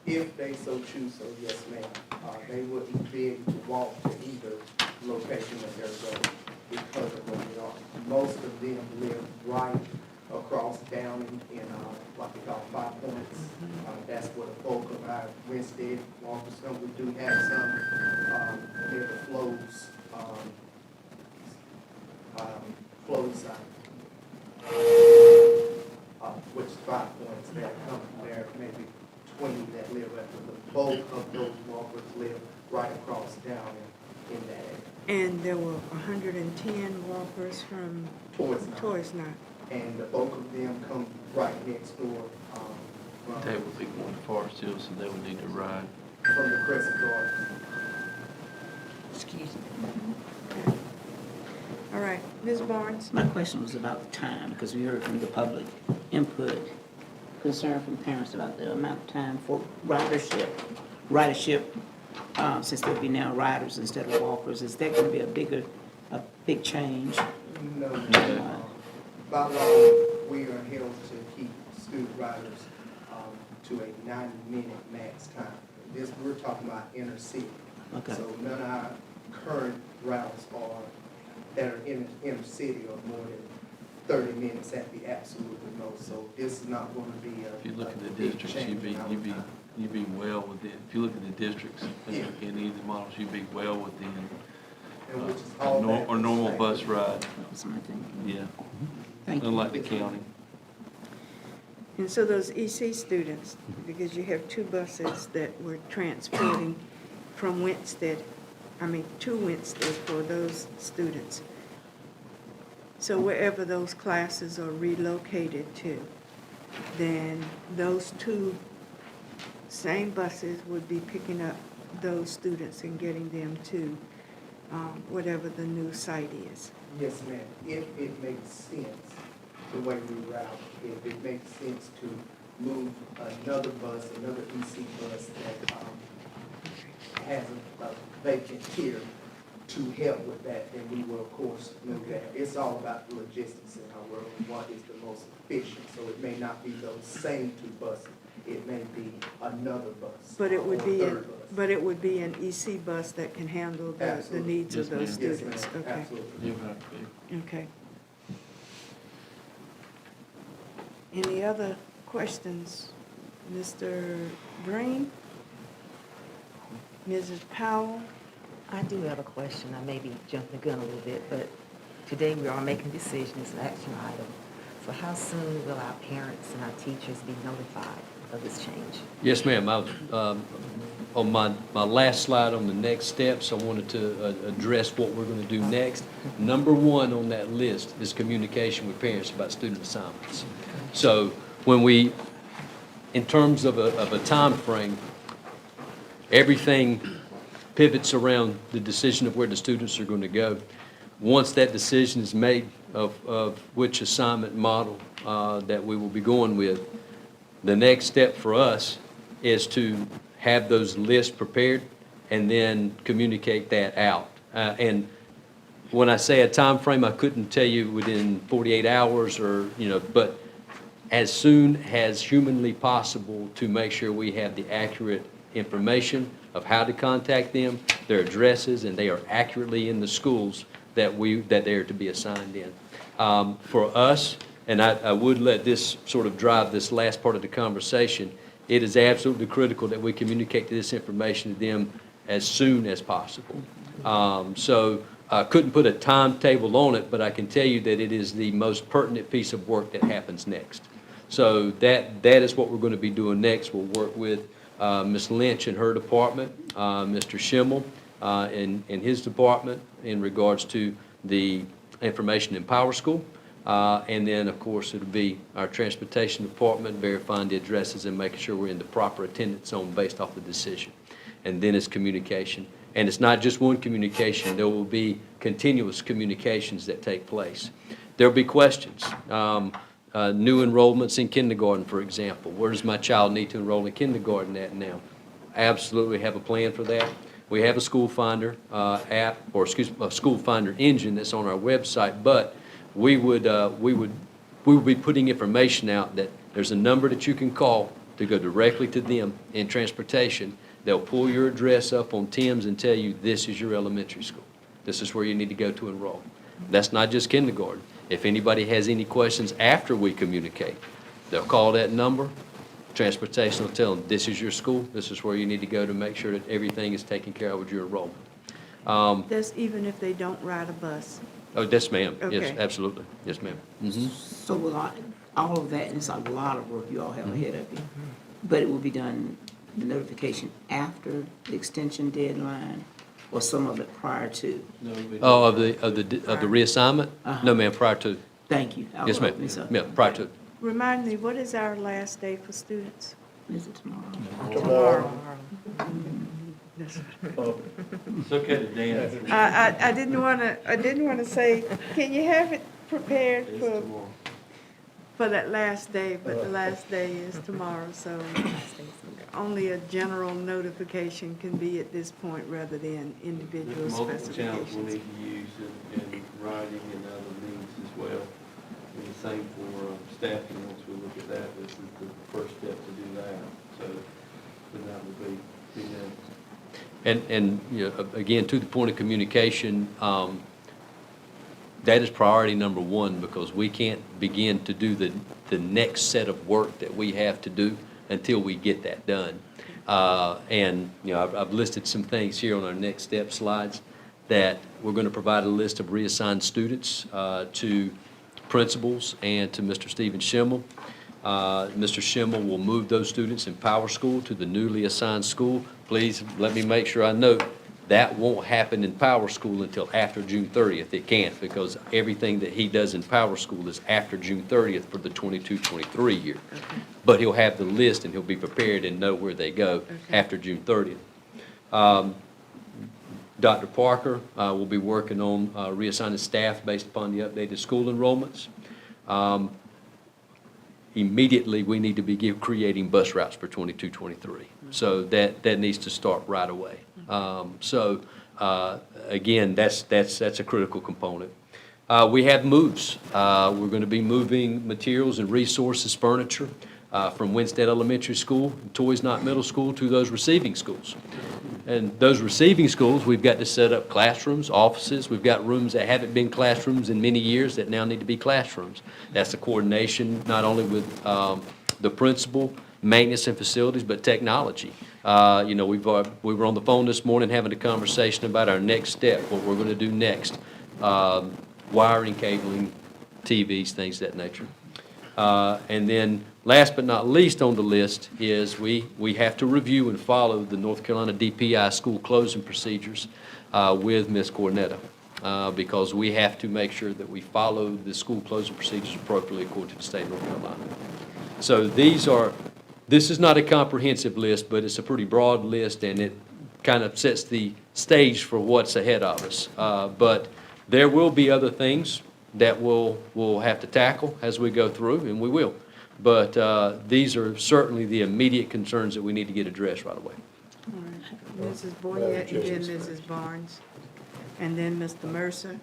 I: If they so choose, so yes, ma'am. They wouldn't be able to walk to either location that they're going because of where they are. Most of them live right across down in what they call 5 Points. That's where the bulk of our Winstead walkers come. We do have some near the flows side, which is 5 Points that come from there, maybe 20 that live at the bulk of those walkers live right across down in that area.
A: And there were 110 walkers from
I: Toys Knot. And the bulk of them come right next door
E: They would be going to Forest Hill, so they would need to ride.
I: from the Crescent Garden.
D: Excuse me.
A: All right, Ms. Barnes?
D: My question was about the time, because we heard from the public input, concern from parents about the amount of time for ridership, since there'll be now riders instead of walkers. Is that gonna be a big change?
I: No,
E: Yeah.
I: by law, we are held to keep student riders to a 90-minute max time. This, we're talking about inner city.
D: Okay.
I: So none of our current routes that are in the inner city are more than 30 minutes at the absolute most. So this is not going to be
E: If you look at the
I: big
E: districts,
I: change in our time.
E: you'd be well within, if you look at the districts in either models, you'd be well within
I: And which is all back
E: or
I: to
E: normal
I: state.
E: bus ride,
D: That was my thing.
E: yeah,
D: Thank you.
E: unlike the county.
A: And so those EC students, because you have 2 buses that we're transporting from Winstead, to Winstead for those students. So wherever those classes are relocated to, then those 2 same buses would be picking up those students and getting them to whatever the new site is.
I: Yes, ma'am. If it makes sense, the way we route, if it makes sense to move another bus, another EC bus that has a vacant tier to help with that, then we will, of course, move that. It's all about the logistics in our world and what is the most efficient. So it may not be those same 2 buses. It may be another bus.
A: But it would
I: or a
A: be,
I: third bus.
A: but it would be an EC bus that can handle the
I: Absolutely.
A: needs of
E: Yes,
A: those
E: ma'am.
I: Yes,
A: students.
I: ma'am.
A: Okay,
I: Absolutely.
E: You have to be.
A: okay. Any other questions? Mr. Green? Mrs. Powell?
B: I do have a question. I may be jumping the gun a little bit, but today we are making decisions, it's an action item. So how soon will our parents and our teachers be notified of this change?
F: Yes, ma'am. On my last slide on the next steps, I wanted to address what we're going to do next. Number 1 on that list is communication with parents about student assignments. So when we, in terms of a time frame, everything pivots around the decision of where the students are going to go. Once that decision is made of which assignment model that we will be going with, the next step for us is to have those lists prepared and then communicate that out. And when I say a time frame, I couldn't tell you within 48 hours or, but as soon as humanly possible to make sure we have the accurate information of how to contact them, their addresses, and they are accurately in the schools that they are to be assigned in. For us, and I would let this sort of drive this last part of the conversation, it is absolutely critical that we communicate this information to them as soon as possible. So I couldn't put a timetable on it, but I can tell you that it is the most pertinent piece of work that happens next. So that is what we're going to be doing next. We'll work with Ms. Lynch and her department, Mr. Schimmel in his department in regards to the information in Power School. And then, of course, it'll be our transportation department verifying the addresses and making sure we're in the proper attendance zone based off the decision. And then it's communication. And it's not just one communication. There will be continuous communications that take place. There'll be questions. New enrollments in kindergarten, for example. Where does my child need to enroll in kindergarten at now? Absolutely have a plan for that. We have a School Finder app, or excuse me, a School Finder engine that's on our website, but we would be putting information out that there's a number that you can call to go directly to them in transportation. They'll pull your address up on Tim's and tell you this is your elementary school. This is where you need to go to enroll. That's not just kindergarten. If anybody has any questions after we communicate, they'll call that number. Transportation will tell them, this is your school, this is where you need to go to make sure that everything is taken care of with your enrollment.
A: That's even if they don't ride a bus.
F: Oh, yes, ma'am. Yes,
A: Okay.
F: absolutely. Yes, ma'am. Mhm.
D: So all of that is a lot of work you all have ahead of you. But it will be done, the notification after the extension deadline, or some of it prior to?
E: No, we-
F: Oh, of the reassignment? No, ma'am, prior to.
D: Thank you. I'll
F: Yes, ma'am.
D: open this up.
F: Yeah, prior to.
A: Remind me, what is our last day for students?
D: Is it tomorrow?
A: Tomorrow.
E: It's okay to dance.
A: I didn't wanna say, can you have it prepared
E: It's
A: for
E: tomorrow.
A: that last day, but the last day is tomorrow, so only a general notification can be at this point rather than individual
E: There's multiple channels we
A: specifications.
E: need to use in writing and other means as well. And the same for staffing, once we look at that, this is the first step to do that. So then that will be next.
F: And, you know, again, to the point of communication, that is priority number one, because we can't begin to do the next set of work that we have to do until we get that done. And, you know, I've listed some things here on our next step slides, that we're going to provide a list of reassigned students to principals and to Mr. Stephen Schimmel. Mr. Schimmel will move those students in Power School to the newly assigned school. Please let me make sure I note, that won't happen in Power School until after June 30th. It can't, because everything that he does in Power School is after June 30th for the 22-23 year. But he'll have the list and he'll be prepared and know where they go after June 30th. Dr. Parker will be working on reassigning staff based upon the updated school enrollments. Immediately, we need to be creating bus routes for 22-23. So that needs to start right away. Again, that's a critical component. We have moves. We're going to be moving materials and resources, furniture, from Winstead Elementary School, Toys Not Middle School, to those receiving schools. And those receiving schools, we've got to set up classrooms, offices. We've got rooms that haven't been classrooms in many years that now need to be classrooms. That's the coordination not only with the principal, maintenance and facilities, but technology. You know, we were on the phone this morning having a conversation about our next step, what we're going to do next. Wiring, cabling, TVs, things of that nature. And then, last but not least on the list is we have to review and follow the North Carolina DPI school closing procedures with Ms. Cornetto, because we have to make sure that we follow the school closing procedures appropriately according to the state of North Carolina. So this is not a comprehensive list, but it's a pretty broad list, and it kind of sets the stage for what's ahead of us. But there will be other things that we'll have to tackle as we go through, and we will. But these are certainly the immediate concerns that we need to get addressed right away.
A: All right. Mrs. Boyette and then Mrs. Barnes, and then Mr. Mercer.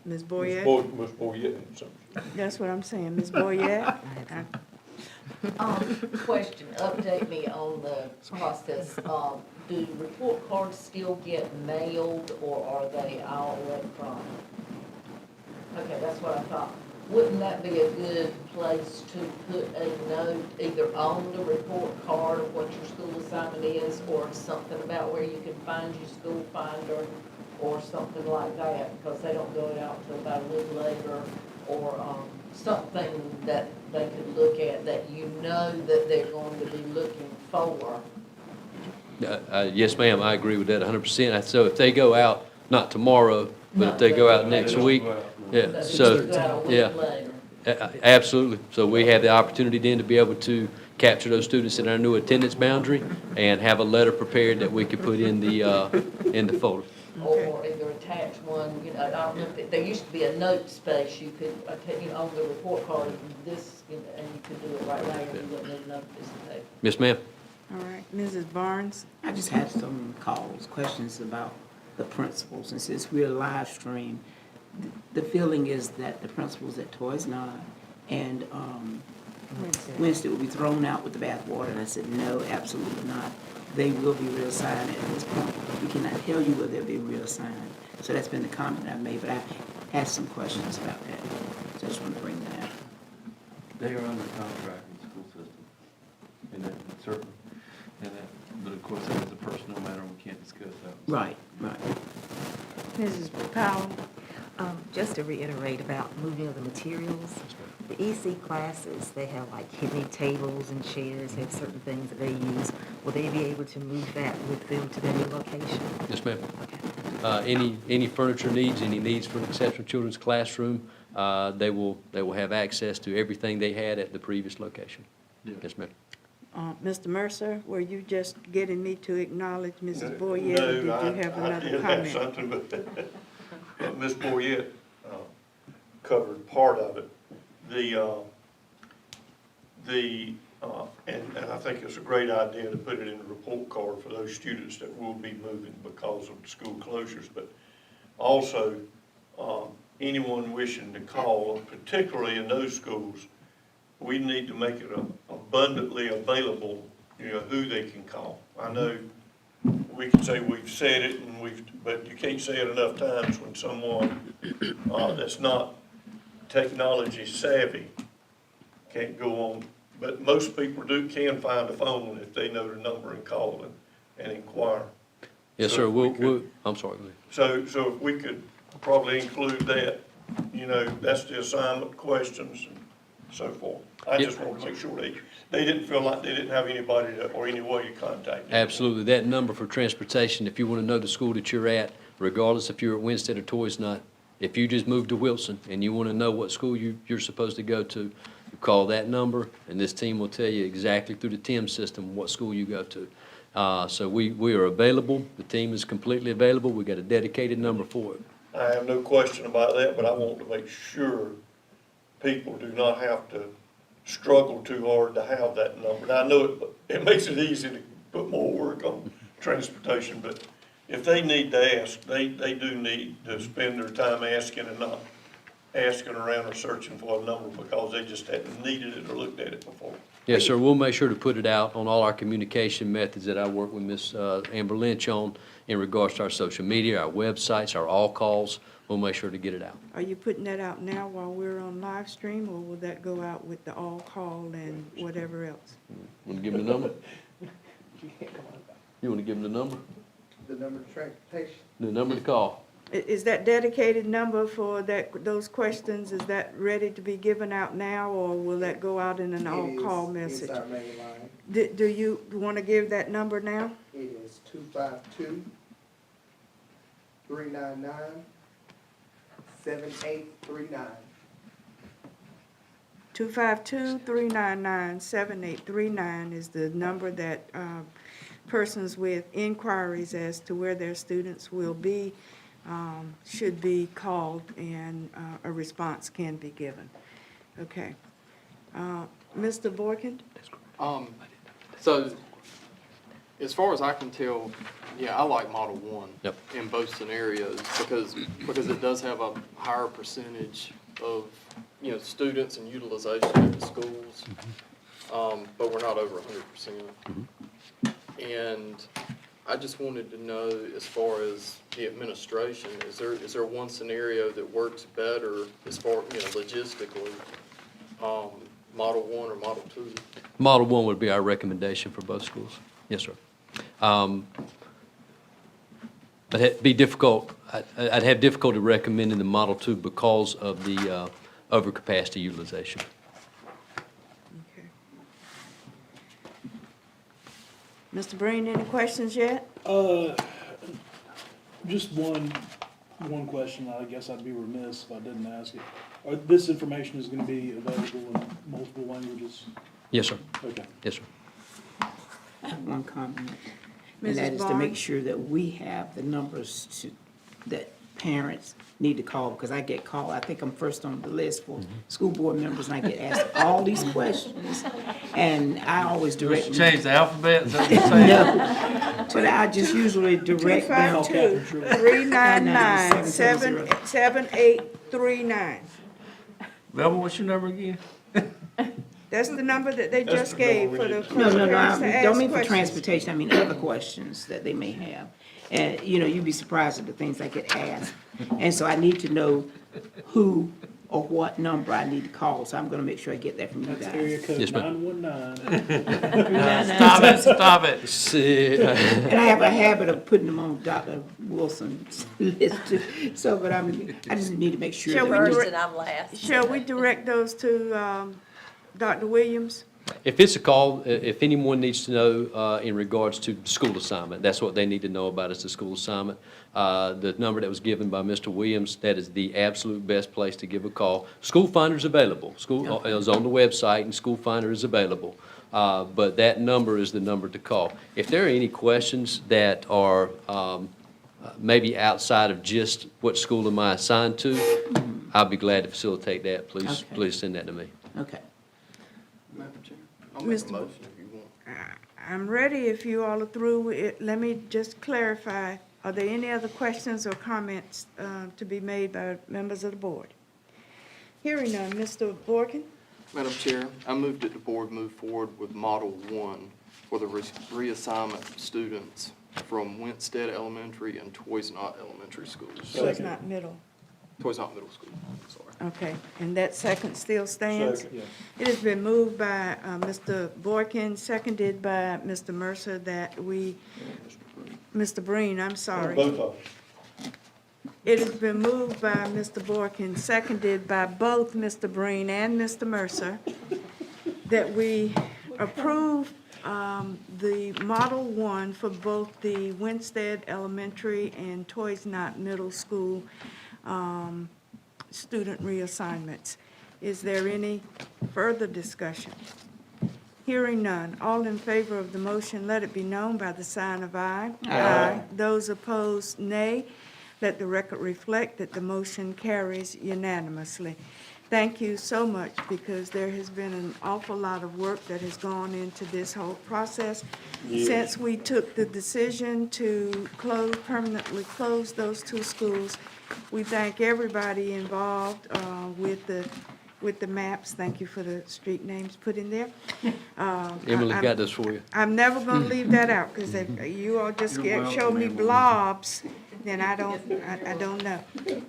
A: Ms. Boyette?
C: Ms. Boyette.
A: That's what I'm saying, Ms. Boyette?
G: Question, update me on the process. Do report cards still get mailed, or are they all electronic? Okay, that's what I thought. Wouldn't that be a good place to put a note, either on the report card of what your school assignment is, or something about where you can find your school finder, or something like that, because they don't go out till about a little later, or, something that they could look at that you know that they're going to be looking for.
F: Yes, ma'am, I agree with that 100%. So if they go out, not tomorrow, but if they go out next week, yeah,
G: That
F: so,
G: you go out a
F: yeah.
G: week later.
F: Absolutely. So we have the opportunity then to be able to capture those students in our new attendance boundary and have a letter prepared that we can put in the folder.
G: Or either attach one, I don't know, there used to be a note space you could, on the report card, this, and you could do it right there, and you wouldn't need another piece of paper.
F: Yes, ma'am?
A: All right, Mrs. Barnes?
D: I just had some questions about the principals, and since we're live stream, the feeling is that the principals at Toys Nine and Wednesday will be thrown out with the bathwater, and I said, no, absolutely not. They will be reassigned at this point. We cannot tell you whether they'll be reassigned. So that's been the comment I've made, but I've had some questions about that. So I just want to bring that out.
E: They are under contract with the school system, and that, certainly, and that, but of course, that is a personal matter, we can't discuss that.
D: Right.
A: Mrs. Powell?
B: Just to reiterate about moving of the materials, the EC classes, they have like hidden tables and chairs, have certain things that they use. Will they be able to move that with them to their new location?
F: Yes, ma'am. Any furniture needs, any needs for an exceptional children's classroom, they will have access to everything they had at the previous location. Yes, ma'am.
A: Mr. Mercer, were you just getting me to acknowledge Mrs. Boyer, or did you have another
C: I did have
A: comment?
C: something, but Ms. Boyer covered part of it. And I think it's a great idea to put it in the report card for those students that will be moving because of the school closures, but also anyone wishing to call, particularly in those schools, we need to make it abundantly available, who they can call. I know we can say we've said it, but you can't say it enough times when someone that's not technology savvy can't go on. But most people can find a phone if they know the number and call and inquire.
F: Yes,
C: So
F: sir.
C: if we
F: We'll,
C: could-
F: I'm sorry.
C: So if we could probably include that, that's the assignment questions and so forth. I just want to make sure they didn't feel like they didn't have anybody or any way to contact them.
F: Absolutely. That number for transportation, if you want to know the school that you're at, regardless if you're at Winstead or Toys Nut, if you just moved to Wilson and you want to know what school you're supposed to go to, you call that number, and this team will tell you exactly through the TIM system what school you go to. So we are available. The team is completely available. We got a dedicated number for it.
C: I have no question about that, but I want to make sure people do not have to struggle too hard to have that number. Now, I know it makes it easy to put more work on transportation, but if they need to ask, they do need to spend their time asking and not asking around or searching for a number because they just hadn't needed it or looked at it before.
F: Yes, sir. We'll make sure to put it out on all our communication methods that I work with Ms. Amber Lynch on in regards to our social media, our websites, our all calls. We'll make sure to get it out.
A: Are you putting that out now while we're on live stream, or will that go out with the all call and whatever else?
F: Want to give them the number? You want to give them the number?
I: The number of transportation.
F: The number to call?
A: Is that dedicated number for those questions, is that ready to be given out now, or will that go out in an all call message?
I: It's our main line.
A: Do you want to give that number now?
I: It is 252-399-7839.
A: 252-399-7839 is the number that persons with inquiries as to where their students will be should be called, and a response can be given. Okay. Mr. Boykin?
H: So, as far as I can tell, yeah, I like Model 1.
F: Yep.
H: In both scenarios, because it does have a higher percentage of, students and utilization at the schools, but we're not over 100%. And I just wanted to know, as far as the administration, is there one scenario that works better as far, logistically, Model 1 or Model 2?
F: Model 1 would be our recommendation for both schools. Yes, sir. But it'd be difficult, I'd have difficulty recommending the Model 2 because of the overcapacity utilization.
A: Okay. Mr. Breen, any questions yet?
J: Just one question, I guess I'd be remiss if I didn't ask it. This information is gonna be available in multiple languages?
F: Yes, sir.
J: Okay.
F: Yes, sir.
D: I have one comment.
A: Mrs.
D: And that is to make
A: Barnes?
D: sure that we have the numbers that parents need to call, because I get called, I think I'm first on the list for school board members, and I get asked all these questions, and I always direct them.
E: Change the alphabet, is that what you're saying?
D: No, but I just usually direct them.
A: 252-399-7839.
E: Melvin, what's your number again?
A: That's the number that they just gave for the
D: No,
A: parents to
D: I
A: ask
D: don't mean for
A: questions.
D: transportation, I mean other questions that they may have. And, you'd be surprised at the things I get asked. And so I need to know who or what number I need to call, so I'm gonna make sure I get that from you
J: That's area
D: guys.
J: code
F: Yes, ma'am.
J: 919.
E: Stop it.
F: See,
D: And I have a habit of putting them on Dr. Wilson's list too, so, but I just need to make sure.
A: Shall
D: that
A: we
D: we-
G: First
A: direct-
G: and I'm last.
A: Shall we direct those to Dr. Williams?
F: if it's a call, if anyone needs to know in regards to school assignment, that's what they need to know about is the school assignment. The number that was given by Mr. Williams, that is the absolute best place to give a call. School Finder's available. School is on the website, and School Finder is available. But that number is the number to call. If there are any questions that are maybe outside of just what school am I assigned to, I'll be glad to facilitate that. Please,
D: Okay.
F: please send that to me.
D: Okay.
H: Madam Chair, I'll make a
A: Mr.
H: motion if you want.
A: I'm ready if you all are through with it. Let me just clarify, are there any other questions or comments to be made by members of the board? Hearing none, Mr. Borkin?
H: Madam Chair, I move that the board move forward with Model 1 for the reassignment of students from Winstead Elementary and Toys Not Elementary Schools.
A: So it's not middle.
H: Toys Not Middle School, sorry.
A: Okay, and that second still stands?
J: Second, yeah.
A: It has been moved by Mr. Borkin, seconded by Mr. Mercer, that we, Mr. Breen, I'm sorry.
C: Both of them.
A: It has been moved by Mr. Borkin, seconded by both Mr. Breen and Mr. Mercer, that we approve the Model 1 for both the Winstead Elementary and Toys Not Middle School student reassignments. Is there any further discussion? Hearing none, all in favor of the motion, let it be known by the sign of aye. Aye. Those opposed, nay. Let the record reflect that the motion carries unanimously. Thank you so much, because there has been an awful lot of work that has gone into this whole process. Since we took the decision to permanently close those two schools, we thank everybody involved with the maps. Thank you for the street names put in there.
F: Emily got this for you.
A: I'm never gonna leave that out, because if you all just show me blobs, then I don't know.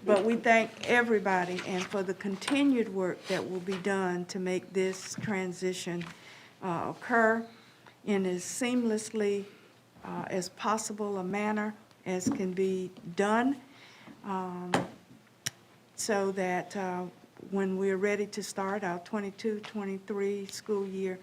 A: But we thank everybody, and for the continued work that will be done to make this transition occur in as seamlessly as possible a manner as can be done, so that when we're ready to start our 22-23 school year,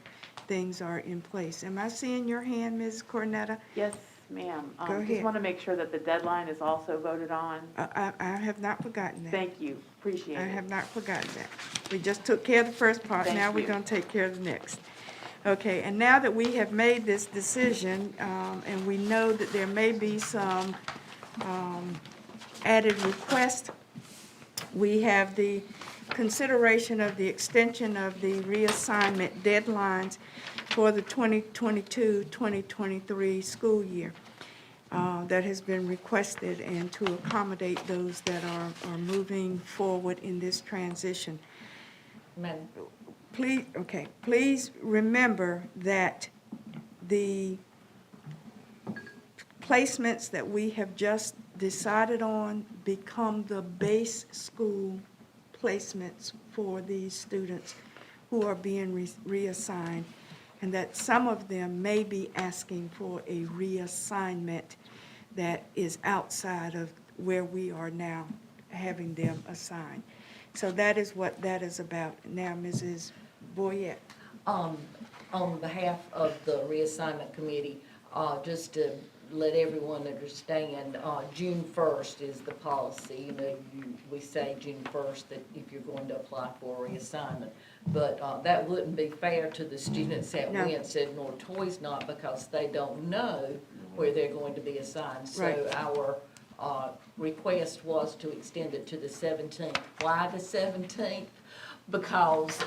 A: things are in place. Am I seeing your hand, Ms. Cornetta?
K: Yes, ma'am.
A: Go ahead.
K: Just want to make sure that the deadline is also voted on.
A: I have not forgotten that.
K: Thank you, appreciate
A: I
K: it.
A: have not forgotten that. We just took care of the first part,
K: Thank
A: now we're
K: you.
A: gonna take care of the next. Okay, and now that we have made this decision, and we know that there may be some added requests, we have the consideration of the extension of the reassignment deadlines for the 2022-2023 school year that has been requested, and to accommodate those that are moving forward in this transition.
G: Madam,
A: Please remember that the placements that we have just decided on become the base school placements for these students who are being reassigned, and that some of them may be asking for a reassignment that is outside of where we are now having them assigned. So that is what that is about. Now, Mrs. Boyette.
G: On behalf of the reassignment committee, just to let everyone understand, June 1st is the policy. You know, we say June 1st that if you're going to apply for a reassignment. But that wouldn't be fair to the students at
A: No.
G: Winston nor Toys Not, because they don't know where they're going to be assigned.
A: Right.
G: So our request was to extend it to the 17th. Why the 17th? Because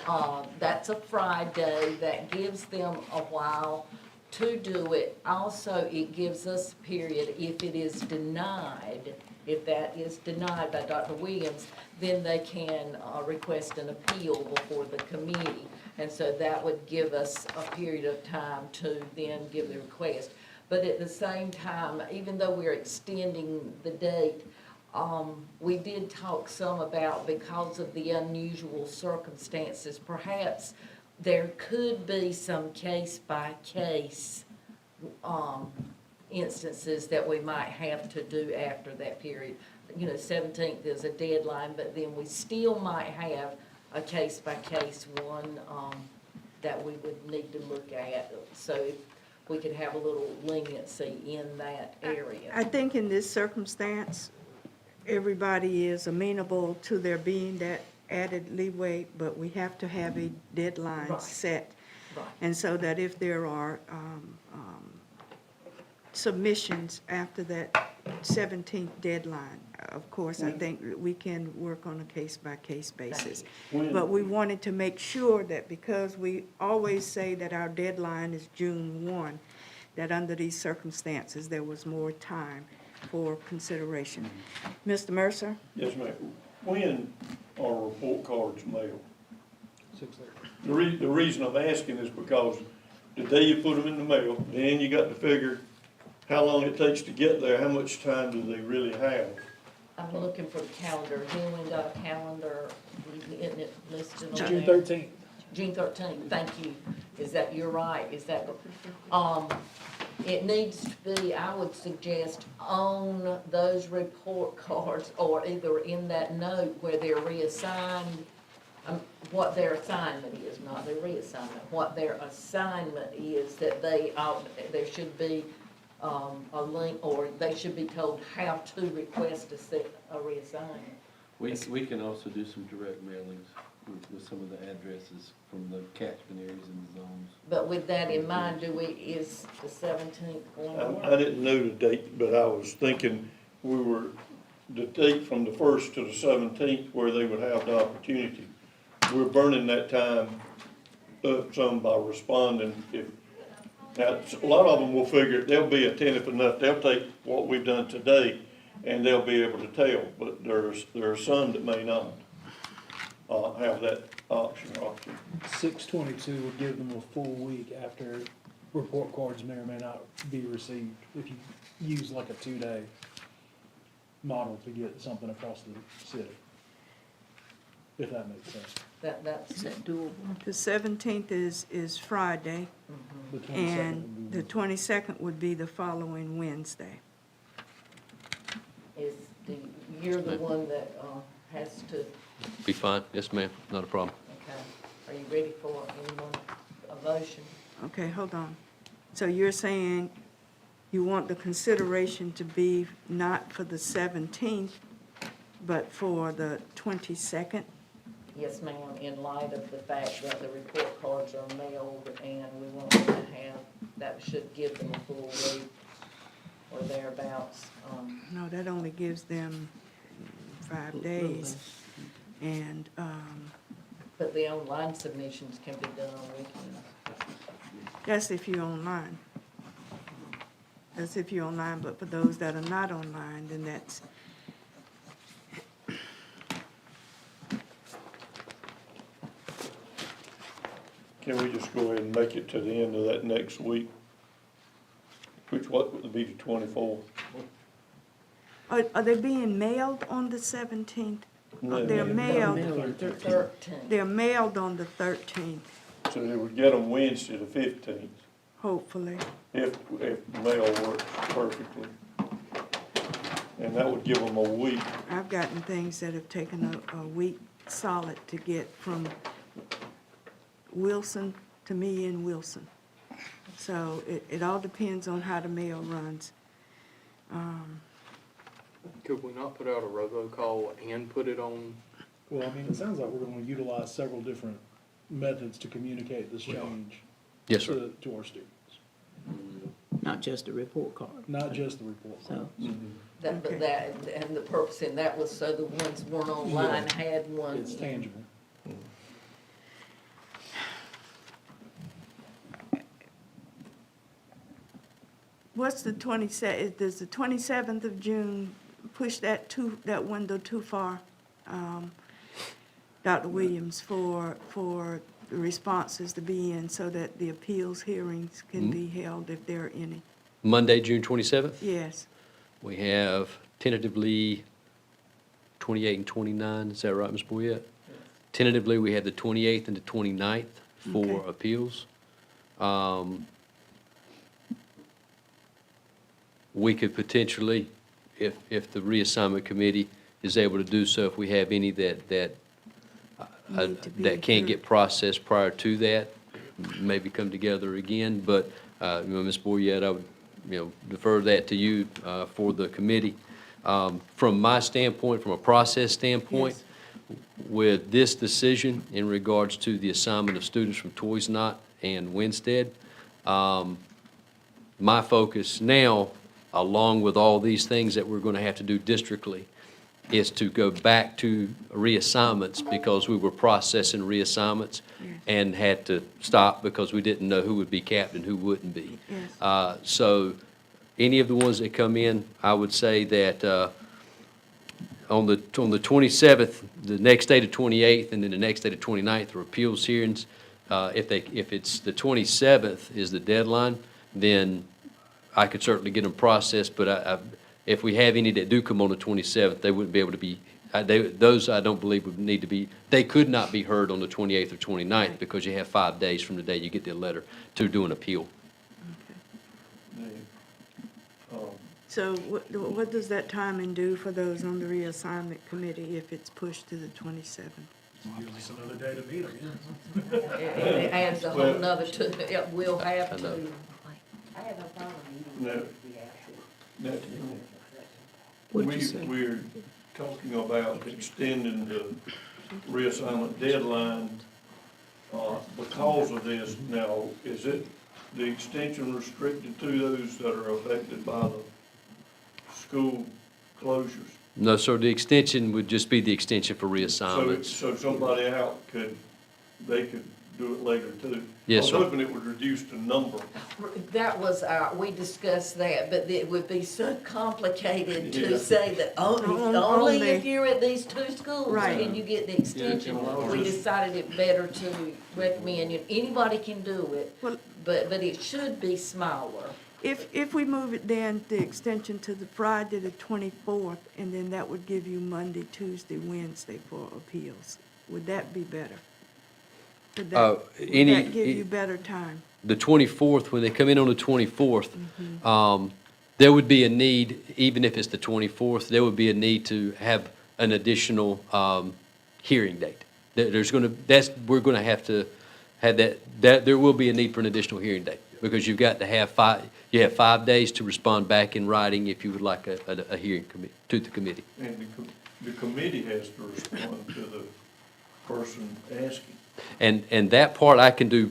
G: that's a Friday. That gives them a while to do it. Also, it gives us a period, if it is denied, if that is denied by Dr. Williams, then they can request an appeal before the committee. And so that would give us a period of time to then give the request. But at the same time, even though we're extending the date, we did talk some about, because of the unusual circumstances, perhaps there could be some case-by-case instances that we might have to do after that period. You know, 17th is a deadline, but then we still might have a case-by-case one that we would need to look at. So if we could have a little leniency in that area.
A: I think in this circumstance, everybody is amenable to there being that added leeway, but we have to have a deadline
G: Right.
A: set.
G: Right.
A: And so that if there are submissions after that 17th deadline, of course, I think we can work on a case-by-case basis. But we wanted to make sure that, because we always say that our deadline is June 1, that under these circumstances, there was more time for consideration. Mr. Mercer?
C: Yes, ma'am. When are report cards mailed?
J: 6:30.
C: The reason I'm asking is because the day you put them in the mail, then you got to figure how long it takes to get there, how much time do they really have?
G: I'm looking for the calendar. Anyone got a calendar? Isn't it listed on there?
J: June 13th.
G: June 13th, thank you. Is that, you're right, is that, it needs to be, I would suggest, on those report cards, or either in that note where they're reassigned, what their assignment is, not their reassignment, what their assignment is, that they, there should be a link, or they should be told how to request a reassignment.
E: We can also do some direct mailings with some of the addresses from the catchment areas and the zones.
G: But with that in mind, is the 17th going to work?
C: I didn't know the date, but I was thinking the date from the 1st to the 17th where they would have the opportunity. We're burning that time up some by responding. Now, a lot of them will figure, they'll be attentive enough, they'll take what we've done today and they'll be able to tell, but there are some that may not have that option.
J: 6/22 would give them a full week after report cards may or may not be received, if you use like a 2-day model to get something across the city, if that makes sense.
G: That's
A: doable? The 17th is Friday,
J: The 22nd
A: and
J: would
A: the
J: be.
A: 22nd would be the following Wednesday.
G: you're the one that has to,
F: Be fine? Yes, ma'am, not a problem.
G: okay. Are you ready for anyone, a motion?
A: Okay, hold on. So you're saying you want the consideration to be not for the 17th, but for the 22nd?
G: Yes, ma'am, in light of the fact that the report cards are mailed and we want them to have, that should give them a full week or thereabouts.
A: No, that only gives them 5 days. And,
G: But the online submissions can be done on weekends.
A: that's if you're online. That's if you're online, but for those that are not online, then that's,
C: Can we just go ahead and make it to the end of that next week? Which what would be the 24th?
A: Are they being mailed on the 17th?
C: No.
A: They're mailed,
G: Thirteen.
A: they're mailed on the 13th,
C: So they would get them Wednesday the 15th,
A: hopefully.
C: if mail works perfectly. And that would give them a week.
A: I've gotten things that have taken a week solid to get from Wilson to me in Wilson. So it all depends on how the mail runs.
H: Could we not put out a robocall and put it on?
J: Well, I mean, it sounds like we're gonna utilize several different methods to communicate this change.
F: Yes, sir.
J: To our students,
D: Not just a report card.
J: not just the report
D: So,
J: cards.
G: That, but
A: Okay.
G: that, and the purpose in that was so the ones weren't online had one.
J: It's tangible.
A: What's the does the 27th of June push that window too far, Dr. Williams, for the responses to be in so that the appeals hearings can be held if there are any?
F: Monday, June 27th?
A: Yes.
F: We have tentatively 28 and 29, is that right, Ms. Boyette? Tentatively, we have the 28th and the 29th for
A: Okay.
F: appeals. We could potentially, if the reassignment committee is able to do so, if we have any that
A: Need to be
F: that can't get
A: approved.
F: processed prior to that, maybe come together again. But, Ms. Boyette, I would, defer that to you for the committee. From my standpoint, from a process standpoint, with this decision in regards to the assignment of students from Toys Not and Winstead, my focus now, along with all these things that we're going to have to do districtly, is to go back to reassignments because we were processing reassignments and had to stop because we didn't know who would be capped and who wouldn't be.
A: Yes.
F: So any of the ones that come in, I would say that on the 27th, the next day, the 28th, and then the next day, the 29th, are appeals hearings. If it's the 27th is the deadline, then I could certainly get them processed, but if we have any that do come on the 27th, they wouldn't be able to be, those I don't believe would need to be, they could not be heard on the 28th or 29th because you have 5 days from the day you get the letter to do an appeal.
A: So what does that timing do for those on the reassignment committee if it's pushed to the 27th?
J: Gives us another day to meet, I guess.
G: It adds a whole nother we'll have to.
K: I have no problem
C: No.
K: meeting if we have to.
C: No.
D: What'd you say?
C: We're talking about extending the reassignment deadline because of this. Now, is it the extension restricted to those that are affected by the school closures?
F: No, sir, the extension would just be the extension for reassignments.
C: So somebody out they could do it later too?
F: Yes, sir.
C: I was hoping it would reduce the number.
G: That was we discussed that, but it would be so complicated
C: Yeah.
G: to say that only
A: Only.
G: if you're at these two schools
A: Right.
G: can you get the extension.
C: Yeah.
G: We decided it better to recommend, anybody can do it,
A: Well-
G: but it should be smaller.
A: If we move it then, the extension to the Friday, the 24th, and then that would give you Monday, Tuesday, Wednesday for appeals, would that be better? Would that give you better time?
F: The 24th, when they come in on the 24th, there would be a need, even if it's the 24th, there would be a need to have an additional hearing date. We're going to have to have that, there will be a need for an additional hearing date, because you've got to have 5 days to respond back in writing if you would like a hearing to the committee.
C: And the committee has to respond to the person asking.
F: And that part I can do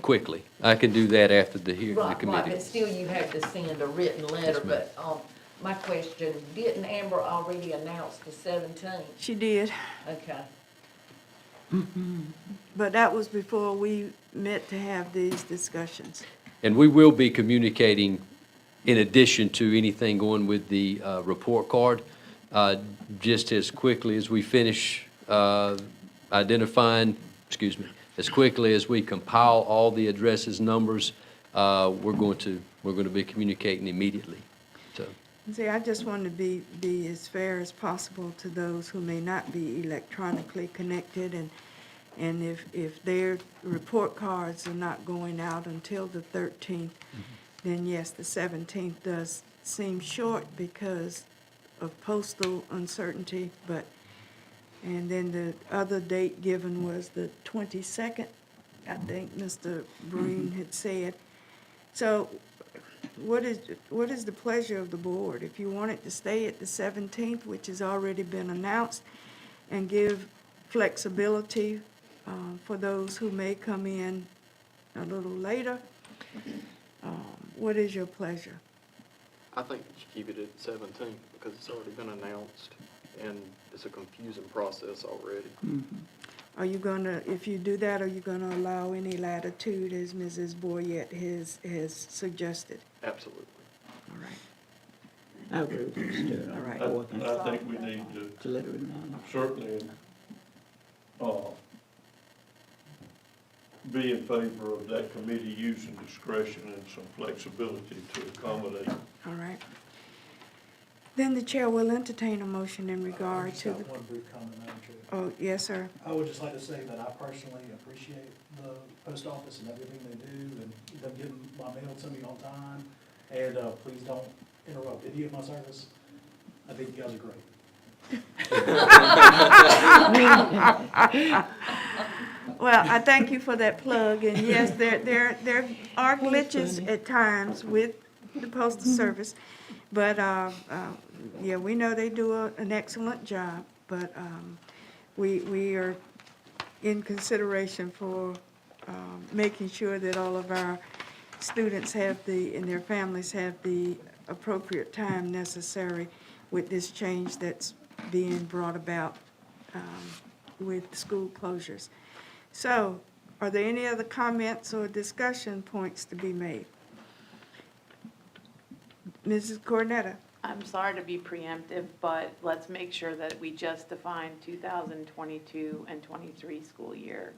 F: quickly. I can do that after the hearing, the
G: Right,
F: committee.
G: but still you have to send a written letter,
F: ma'am.
G: but, my question, didn't Amber already announce the 17th?
A: She did,
G: Okay.
A: but that was before we met to have these discussions.
F: And we will be communicating, in addition to anything going with the report card, just as quickly as we finish identifying, as quickly as we compile all the addresses, numbers, we're going to be communicating immediately. So,
A: See, I just want to be as fair as possible to those who may not be electronically connected, and if their report cards are not going out until the 13th, then yes, the 17th does seem short because of postal uncertainty, and then the other date given was the 22nd, I think Mr. Breen had said. So what is the pleasure of the board? If you want it to stay at the 17th, which has already been announced, and give flexibility for those who may come in a little later, what is your pleasure?
H: I think you should keep it at 17 because it's already been announced and it's a confusing process already.
A: Are you gonna, if you do that, are you gonna allow any latitude as Mrs. Boyette has suggested?
H: Absolutely.
A: All right.
D: I agree with you, Stuart.
A: All right.
C: I think we need to
D: To let it remain.
C: certainly, be in favor of that committee using discretion and some flexibility to accommodate.
A: All right. Then the chair will entertain a motion in regard to
J: Just
A: the,
J: got one brief comment, Madam Chair.
A: oh, yes, sir.
J: I would just like to say that I personally appreciate the post office and everything they do, and them getting my mail to me on time. And please don't interrupt any of my service. I think you guys are great.
A: Well, I thank you for that plug, and yes, there are glitches at times with the postal service, but, yeah, we know they do an excellent job, but, we are in consideration for, making sure that all of our students have and their families have the appropriate time necessary with this change that's being brought about, with school closures. So, are there any other comments or discussion points to be made? Mrs. Cornetta?
L: I'm sorry to be preemptive, but let's make sure that we just define 2022 and 23 school year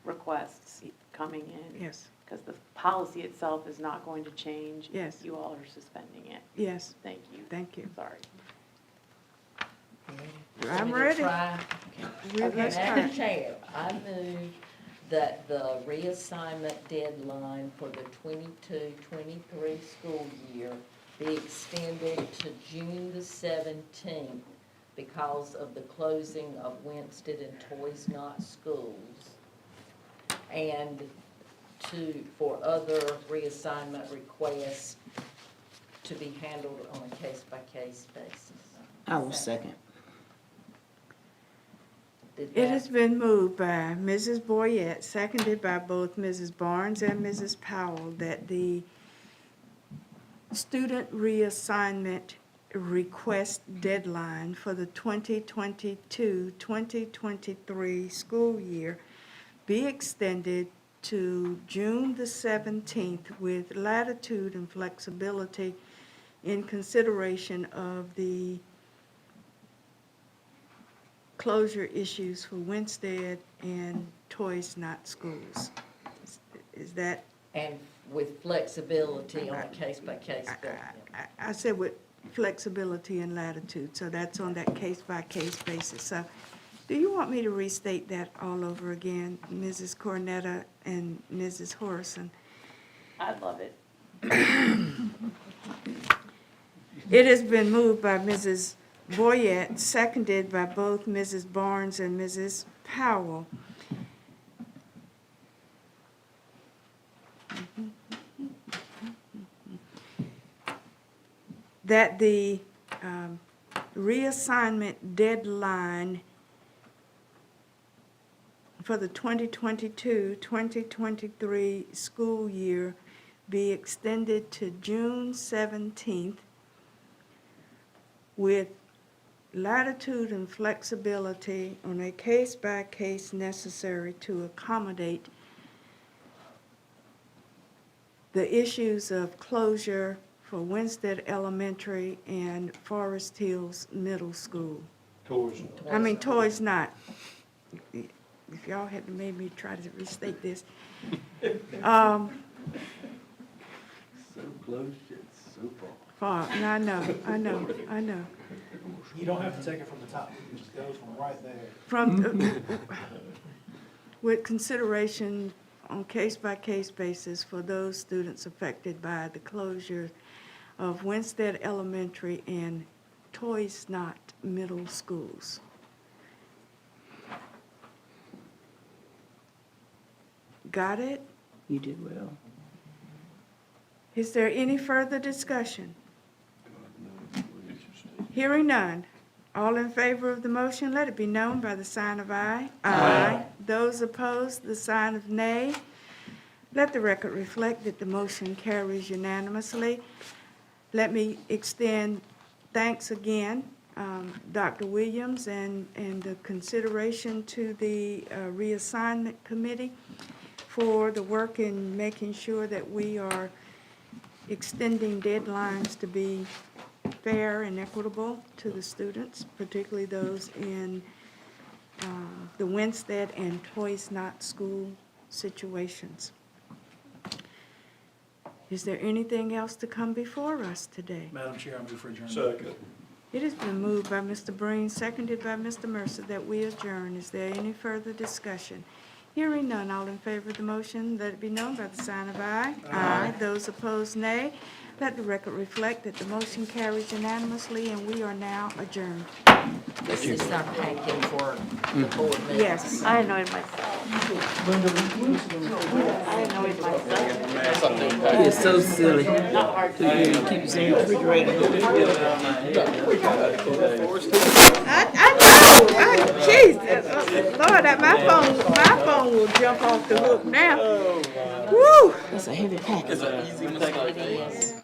L: requests coming in.
A: Yes.
L: Because the policy itself is not going to change.
A: Yes.
L: You all are suspending it.
A: Yes,
L: Thank you.
A: thank you.
L: Sorry.
A: I'm
G: Want me to
A: ready.
G: try?
A: We-
G: Okay,
A: let's
G: Madam
A: try.
G: Chair, I move that the reassignment deadline for the 22-23 school year be extended to June the 17th because of the closing of Winston and Toys Not schools, and for other reassignment requests to be handled on a case-by-case basis.
D: I will second.
G: Did
A: It
G: that-
A: has been moved by Mrs. Boyette, seconded by both Mrs. Barnes and Mrs. Powell, that the student reassignment request deadline for the 2022-2023 school year be extended to June the 17th with latitude and flexibility in consideration of the closure issues for Winstead and Toys Not Schools. Is that,
G: And with flexibility on a case-by-case basis.
A: I said with flexibility and latitude, so that's on that case-by-case basis. So do you want me to restate that all over again, Mrs. Cornetta and Mrs. Horrison?
L: I'd love it.
A: It has been moved by Mrs. Boyette, seconded by both Mrs. Barnes and Mrs. Powell. That the reassignment deadline for the 2022-2023 school year be extended to June 17th with latitude and flexibility on a case-by-case necessary to accommodate the issues of closure for Winstead Elementary and Forest Hills Middle School.
C: Toys.
A: Toys Not. If y'all had made me try to restate this.
E: closed yet so far.
A: Far, no, I know.
J: You don't have to take it from the top, it just goes from right there.
A: From, with consideration on case-by-case basis for those students affected by the closure of Winstead Elementary and Toys Not Middle Schools. Got it?
D: You did well.
A: Is there any further discussion? Hearing none. All in favor of the motion, let it be known by the sign of aye. Aye. Those opposed, the sign of nay. Let the record reflect that the motion carries unanimously. Let me extend thanks again, Dr. Williams, and the consideration to the reassignment committee for the work in making sure that we are extending deadlines to be fair and equitable to the students, particularly those in the Winstead and Toys Not School situations. Is there anything else to come before us today?
J: Madam Chair, I move for adjournment.
C: Second.
A: It has been moved by Mr. Breen, seconded by Mr. Mercer, that we adjourn. Is there any further discussion? Hearing none, all in favor of the motion, let it be known by the sign of aye. Aye. Those opposed, nay. Let the record reflect that the motion carries unanimously, and we are now adjourned.
D: This is our packet for the board meeting.
A: Yes.
L: I annoyed myself. I annoyed myself.
D: You're so silly.
L: Not hard to do.
D: Keep us in the refrigerator.
A: I know. Jesus. Lord, my phone will jump off the hook now. Woo!
D: That's a heavy packet.
H: It's an easy mistake.
G: It is.